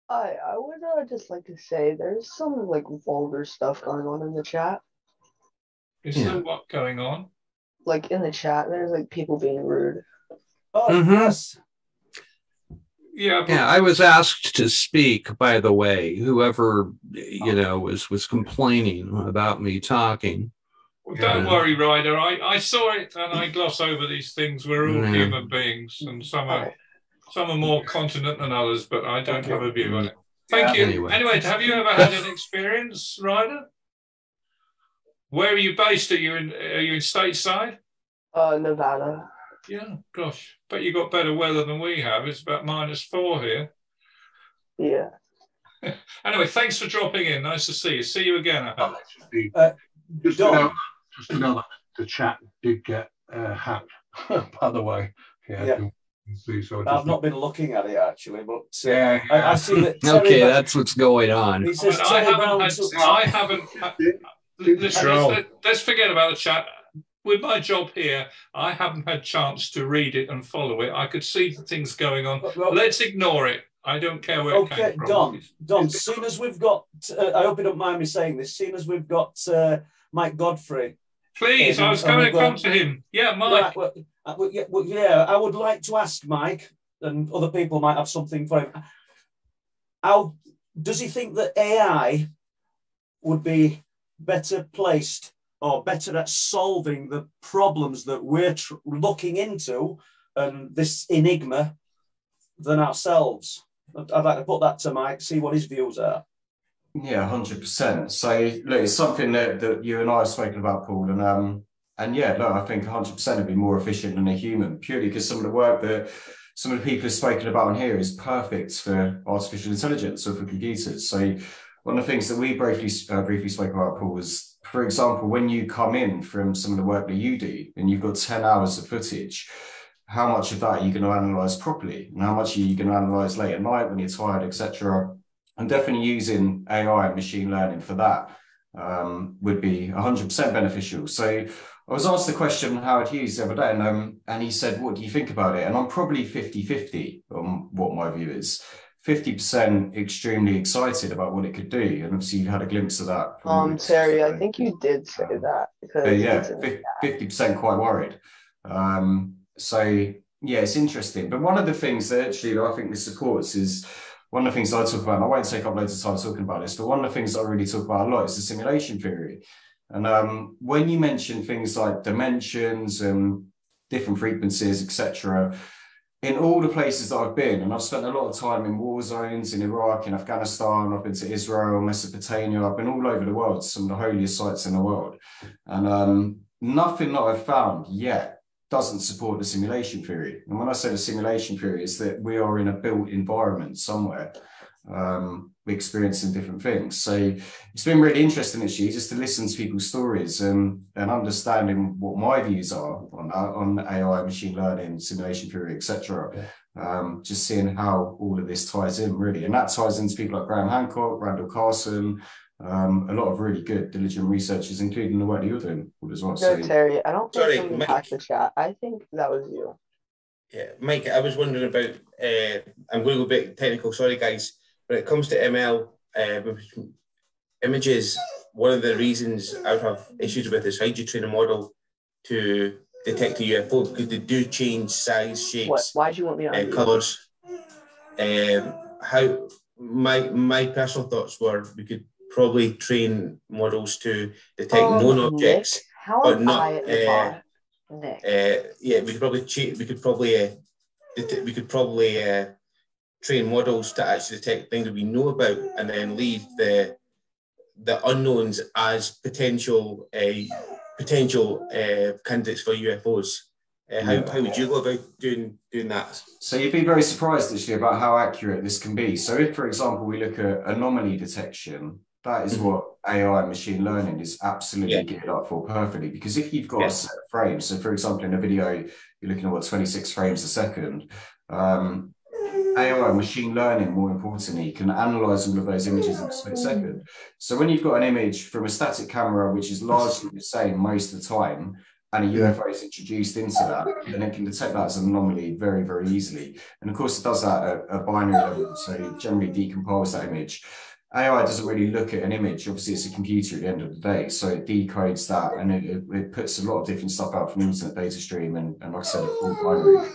Hi, I would just like to say there's some like vulgar stuff going on in the chat. Is there what going on? Like in the chat, there's like people being rude. Oh, yes. Yeah, I was asked to speak, by the way, whoever, was complaining about me talking. Well, don't worry, Ryder. I saw it and I gloss over these things. We're all human beings and some are more continent than others, but I don't have a view on it. Thank you. Anyway, have you ever had an experience, Ryder? Where are you based? Are you in stateside? Nevada. Yeah, gosh. Bet you got better weather than we have. It's about -4 here. Yeah. Anyway, thanks for dropping in. Nice to see you. See you again, I hope. Just to know that the chat did get hacked, by the way. Yeah. I've not been looking at it actually, but yeah. I see that. Okay, that's what's going on. He says I haven't. Let's forget about the chat. With my job here, I haven't had a chance to read it and follow it. I could see things going on. Let's ignore it. I don't care where it came from. Don, soon as we've got, I hope you don't mind me saying this, soon as we've got Mike Godfrey. Please, I was going to come to him. Yeah, Mike. Right, I would like to ask Mike, and other people might have something for him. How does he think that AI would be better placed or better at solving the problems that we're looking into and this enigma than ourselves? I'd like to put that to Mike, see what his views are. Yeah, 100%. So look, it's something that you and I have spoken about, Paul, and yeah, look, I think 100% would be more efficient than a human, purely because some of the work that some of the people have spoken about on here is perfect for artificial intelligence or for computers. So one of the things that we briefly spoke about, Paul, was, for example, when you come in from some of the work that you do and you've got 10 hours of footage, how much of that are you going to analyze properly? And how much are you going to analyze late at night when you're tired, etc.? And definitely using AI and machine learning for that would be 100% beneficial. So I was asked the question Howard Hughes the other day, and he said, what do you think about it? And I'm probably 50-50 on what my view is. 50% extremely excited about what it could do. And obviously you had a glimpse of that. Terry, I think you did say that. Because yeah, 50% quite worried. So yeah, it's interesting. But one of the things that actually I think this supports is, one of the things I talk about, and I won't take up loads of time talking about this, but one of the things that I really talk about a lot is the simulation theory. And when you mention things like dimensions and different frequencies, etc., in all the places that I've been, and I've spent a lot of time in war zones in Iraq, in Afghanistan, I've been to Israel, Mesopotamia, I've been all over the world, some of the holiest sites in the world. And nothing that I've found yet doesn't support the simulation theory. And when I say the simulation theory, it's that we are in a built environment somewhere, experiencing different things. So it's been really interesting this year just to listen to people's stories and understanding what my views are on AI, machine learning, simulation theory, etc. Just seeing how all of this ties in, really. And that ties into people like Graham Hancock, Randall Carson, a lot of really good, diligent researchers, including the work that you're doing as well. No, So, Terry, I don't think Sorry, somebody Mike. hacked the chat. I think that was you. Yeah, Mike, I was wondering about, I'm going to go a bit technical, sorry guys. When it comes to ML, images, one of the reasons I would have issues with is how do you train a model to detect a UFO, because they do change size, shapes, Why do you want me on colours. How my personal thoughts were we could probably train models to detect known objects, Nick, how but am not. I the bot? Nick. Yeah, we could probably train models to actually detect things that we know about, and then leave the unknowns as potential candidates for UFOs. How would you go about doing that? So you'd be very surprised actually about how accurate this can be. So if, for example, we look at anomaly detection, that is what AI and machine learning is absolutely geared up for perfectly. Because if you've got a set of frames, so for example, in a video, you're looking at 26 frames a second. AI, machine learning, more importantly, can analyze all of those images in a split second. So when you've got an image from a static camera, which is largely the same most of the time, and a UFO is introduced into that, then it can detect that as an anomaly very, very easily. And of course, it does that at a binary level, so it generally decomposes that image. AI doesn't really look at an image. Obviously, it's a computer at the end of the day, so it decodes that, and it puts a lot of different stuff out from the internet data stream, and like I said, it's all binary.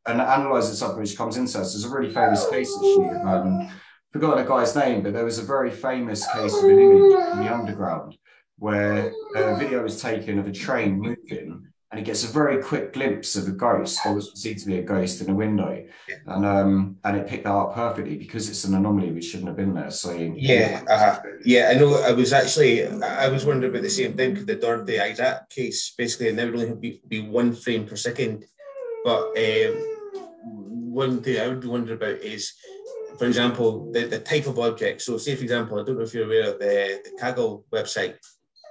And analyzing something which comes into us. There's a really famous case this year. Forgotten a guy's name, but there was a very famous case of an image in the underground where a video was taken of a train moving, and it gets a very quick glimpse of a ghost. There was perceived to be a ghost in a window, and it picked that up perfectly because it's an anomaly which shouldn't have been there. So yeah, I know. I was wondering about the same thing, because the Dorothy Isaac case, basically, there would only be 1 frame per second. But one thing I would wonder about is, for example, the type of object. So say, for example, I don't know if you're aware of the Kaggle website,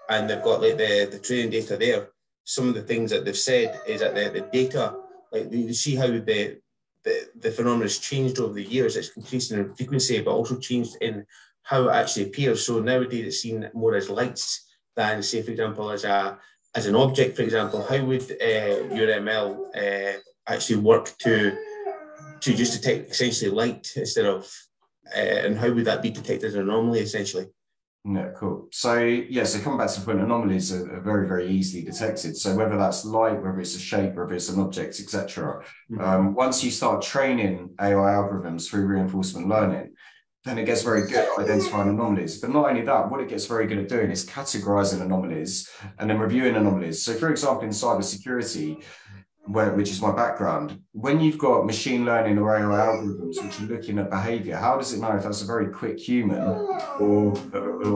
and they've got like the training data there. Some of the things that they've said is that the data, like you see how the phenomenon has changed over the years. It's increased in frequency, but also changed in how it actually appears. So nowadays it's seen more as lights than, say, for example, as an object. For example, how would your ML actually work to just detect essentially light instead of, and how would that be detected as an anomaly essentially? Yeah, cool. So so coming back to the point, anomalies are very, very easily detected. So whether that's light, whether it's a shape, whether it's an object, etc. Once you start training AI algorithms through reinforcement learning, then it gets very good at identifying anomalies. But not only that, what it gets very good at doing is categorizing anomalies and then reviewing anomalies. So for example, in cybersecurity, which is my background, when you've got machine learning or AI algorithms which are looking at behavior, how does it know if that's a very quick human or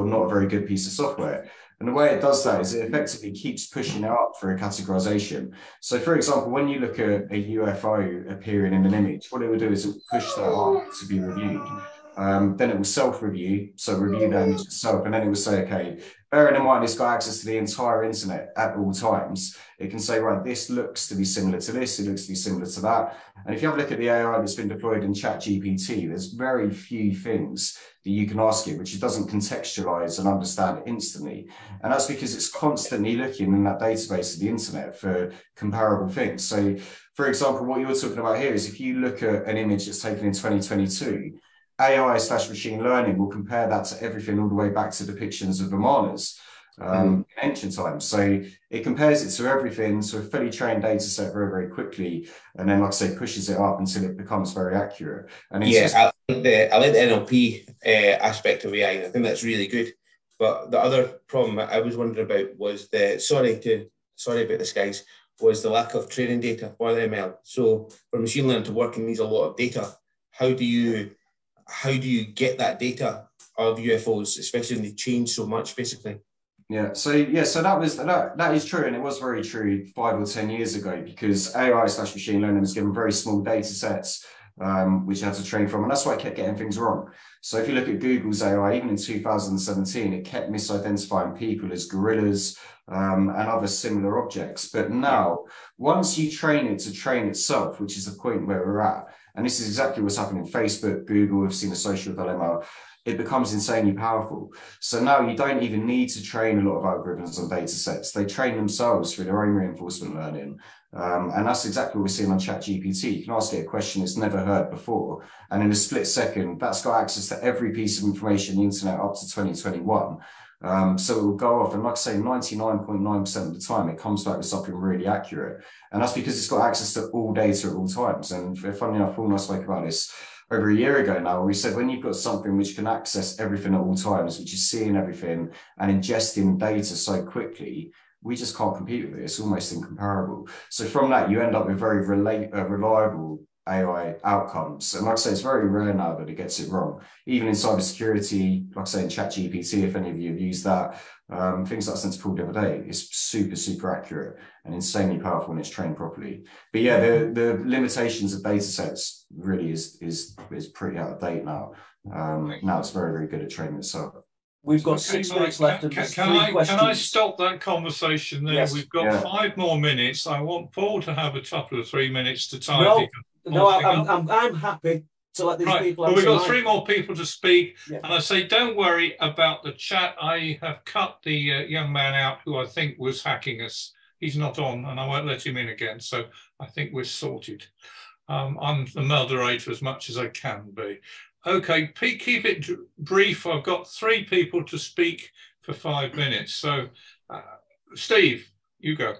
not a very good piece of software? And the way it does that is it effectively keeps pushing it up for a categorization. So for example, when you look at a UFO appearing in an image, what it will do is it will push that up to be reviewed. Then it will self-review, so review the image itself, and then it will say, okay, bearing in mind it's got access to the entire internet at all times, it can say, right, this looks to be similar to this, it looks to be similar to that. And if you have a look at the AI that's been deployed in ChatGPT, there's very few things that you can ask it which it doesn't contextualize and understand instantly. And that's because it's constantly looking in that database of the internet for comparable things. So, for example, what you're talking about here is if you look at an image that's taken in 2022, AI/machine learning will compare that to everything all the way back to depictions of Vimanas in ancient times. So it compares it to everything, to a fully trained data set very, very quickly. And then, like I say, pushes it up until it becomes very accurate. And it's I like the NLP aspect of AI. I think that's really good. But the other problem I was wondering about was sorry about this, guys, was the lack of training data for the ML. So for machine learning to work, it needs a lot of data. How do you get that data of UFOs, especially when they change so much, basically? So that is true, and it was very true 5 or 10 years ago, because AI/machine learning was given very small data sets, which you had to train from, and that's why it kept getting things wrong. So if you look at Google's AI, even in 2017, it kept misidentifying people as gorillas and other similar objects. But now, once you train it to train itself, which is the point where we're at, and this is exactly what's happening in Facebook, Google, we've seen a social dilemma, it becomes insanely powerful. So now you don't even need to train a lot of algorithms on data sets. They train themselves through their own reinforcement learning. And that's exactly what we're seeing on ChatGPT. You can ask it a question it's never heard before, and in a split second, that's got access to every piece of information on the internet up to 2021. So it will go off, and like I say, 99.9% of the time, it comes back with something really accurate. And that's because it's got access to all data at all times. And funny enough, Paul and I spoke about this over a year ago now, we said when you've got something which can access everything at all times, which is seeing everything and ingesting data so quickly, we just can't compete with it. It's almost incomparable. So from that, you end up with very reliable AI outcomes. And like I say, it's very rare now that it gets it wrong. Even in cybersecurity, like I say, in ChatGPT, if any of you have used that, things that I sent to Paul the other day, it's super, super accurate and insanely powerful when it's trained properly. But yeah, the limitations of data sets really is pretty out of date now. Now it's very, very good at training itself. We've got 6 minutes left. And can I stop that conversation there? Yes. We've got 5 more minutes. I want Paul to have a couple of 3 minutes to tidy. No, I'm happy to let these people. Well, we've got 3 more people to speak, and I say, don't worry about the chat. I have cut the young man out who I think was hacking us. He's not on, and I won't let him in again. So I think we're sorted. I'm the moderator as much as I can be. Okay, keep it brief. I've got 3 people to speak for 5 minutes. So, Steve, you go.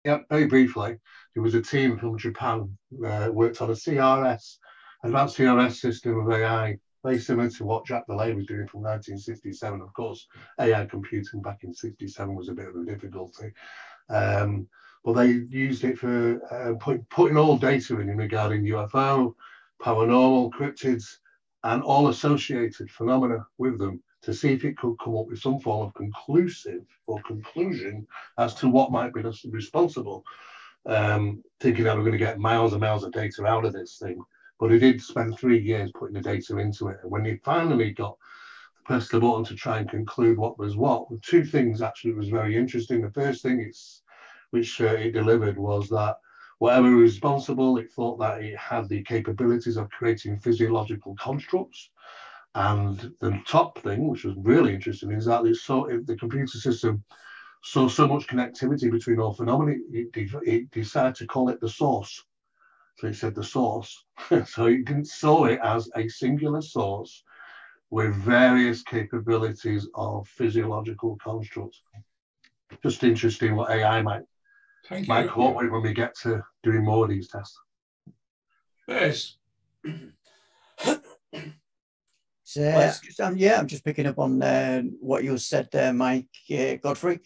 Yeah, very briefly. There was a team from Japan worked on a CRS, advanced CRS system of AI, very similar to what Jack Delay was doing from 1967. Of course, AI computing back in 67 was a bit of a difficulty. But they used it for putting all data in regarding UFO, paranormal, cryptids, and all associated phenomena with them to see if it could come up with some form of conclusion as to what might be responsible. Thinking that we're going to get miles and miles of data out of this thing. But he did spend 3 years putting the data into it. And when he finally pressed the button to try and conclude what was what, 2 things actually was very interesting. The first thing which it delivered was that whatever was responsible, it thought that it had the capabilities of creating physiological constructs. And the top thing, which was really interesting, is that the computer system saw so much connectivity between all phenomena, it decided to call it the source. So it said the source. So it saw it as a singular source with various capabilities of physiological constructs. Just interesting what AI might come up with when we get to doing more of these tests. Yes. So, I'm just picking up on what you said there, Mike Godfrey.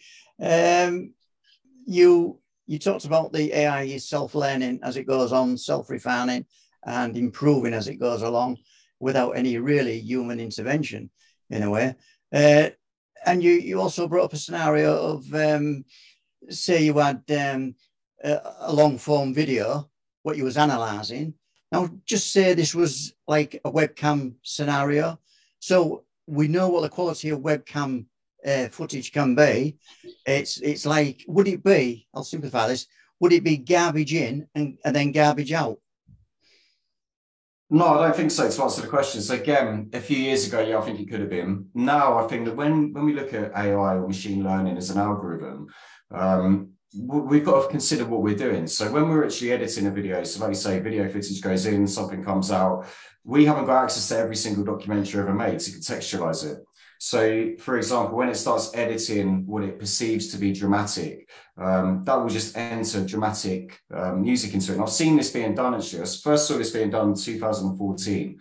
You talked about the AI is self-learning as it goes on, self-refining and improving as it goes along without any really human intervention in a way. And you also brought up a scenario of, say you had a long form video, what you was analysing. Now, just say this was like a webcam scenario. So we know what the quality of webcam footage can be. It's like, would it be, I'll simplify this, would it be garbage in and then garbage out? No, I don't think so, to answer the question. So again, a few years ago, yeah, I think it could have been. Now, I think that when we look at AI or machine learning as an algorithm, we've got to consider what we're doing. So when we're actually editing a video, so like you say, video footage goes in, something comes out, we haven't got access to every single documentary ever made to contextualize it. So, for example, when it starts editing what it perceives to be dramatic, that will just enter dramatic music into it. And I've seen this being done, actually. I first saw this being done in 2014,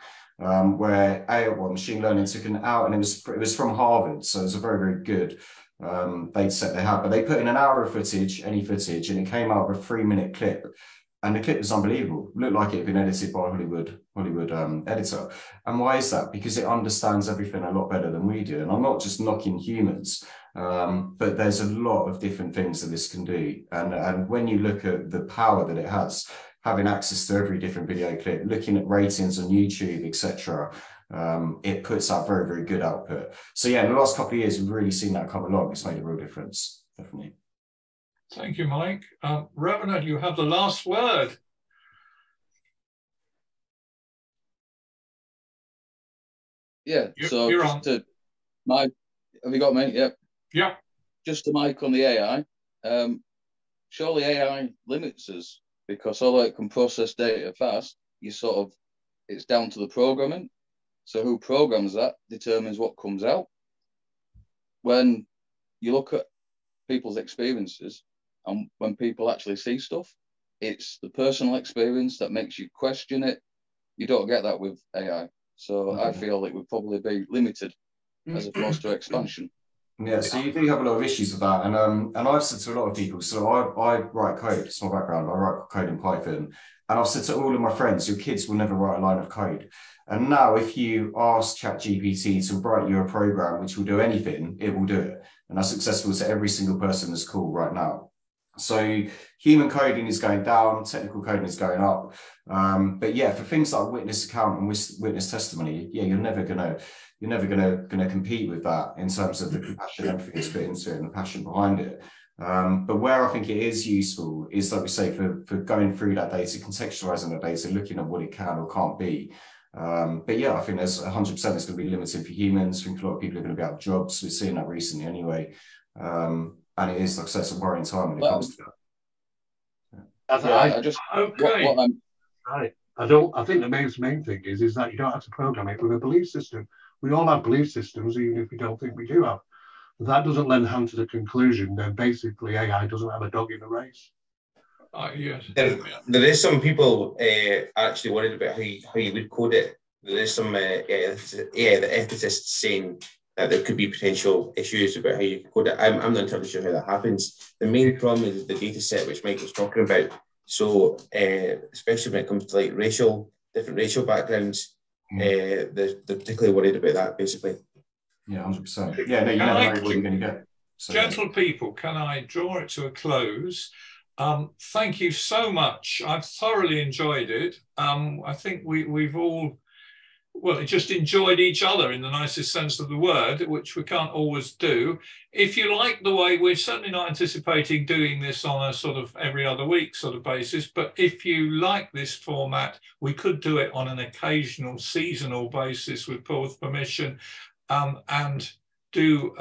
where machine learning took an out, and it was from Harvard, so it was a very, very good they'd set their hat, but they put in an hour of footage, any footage, and it came out with a 3-minute clip. And the clip was unbelievable. It looked like it had been edited by a Hollywood editor. And why is that? Because it understands everything a lot better than we do. And I'm not just knocking humans, but there's a lot of different things that this can do. And when you look at the power that it has, having access to every different video clip, looking at ratings on YouTube, etc., it puts out very, very good output. So yeah, in the last couple of years, we've really seen that come along. It's made a real difference, definitely. Thank you, Mike. Ravana, you have the last word. Yeah, so you're just on. to Mike, have you got me? Yep. Yeah. Just to Mike on the AI, surely AI limits us, because although it can process data fast, it's down to the programming. So who programs that determines what comes out. When you look at people's experiences, and when people actually see stuff, it's the personal experience that makes you question it. You don't get that with AI. So I feel it would probably be limited as opposed to expansion. Yeah, so you do have a lot of issues with that. And I've said to a lot of people, so I write code, it's my background, I write code in Python. And I've said to all of my friends, your kids will never write a line of code. And now if you ask ChatGPT to write you a program which will do anything, it will do it. And that's accessible to every single person in this call right now. So human coding is going down, technical coding is going up. But yeah, for things like witness account and witness testimony, yeah, you're never gonna compete with that in terms of the compassion empathy it's put into it and the passion behind it. But where I think it is useful is, like we say, for going through that data, contextualizing that data, looking at what it can or can't be. But yeah, I think there's 100% it's going to be limited for humans. I think a lot of people are going to be out of jobs. We're seeing that recently anyway. And it is, like I said, it's a worrying time when it comes to that. I think the main thing is that you don't have to program it with a belief system. We all have belief systems, even if we don't think we do have. If that doesn't lend hand to the conclusion, then basically AI doesn't have a dog in the race. Yes. There is some people actually worried about how you would code it. There is some the ethicists saying that there could be potential issues about how you code it. I'm not entirely sure how that happens. The main problem is the data set which Mike was talking about. So especially when it comes to like different racial backgrounds, they're particularly worried about that, basically. Yeah, 100%. Yeah, no, you never know what you're going to get. So, gentle people, can I draw it to a close? Thank you so much. I've thoroughly enjoyed it. I think we've all, just enjoyed each other in the nicest sense of the word, which we can't always do. If you like the way, we're certainly not anticipating doing this on a sort of every other week sort of basis, but if you like this format, we could do it on an occasional seasonal basis with Paul's permission, and do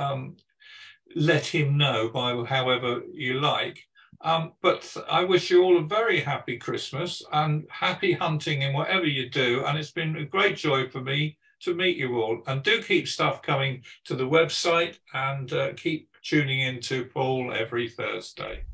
let him know by however you like. But I wish you all a very happy Christmas and happy hunting in whatever you do. And it's been a great joy for me to meet you all. And do keep stuff coming to the website and keep tuning in to Paul every Thursday.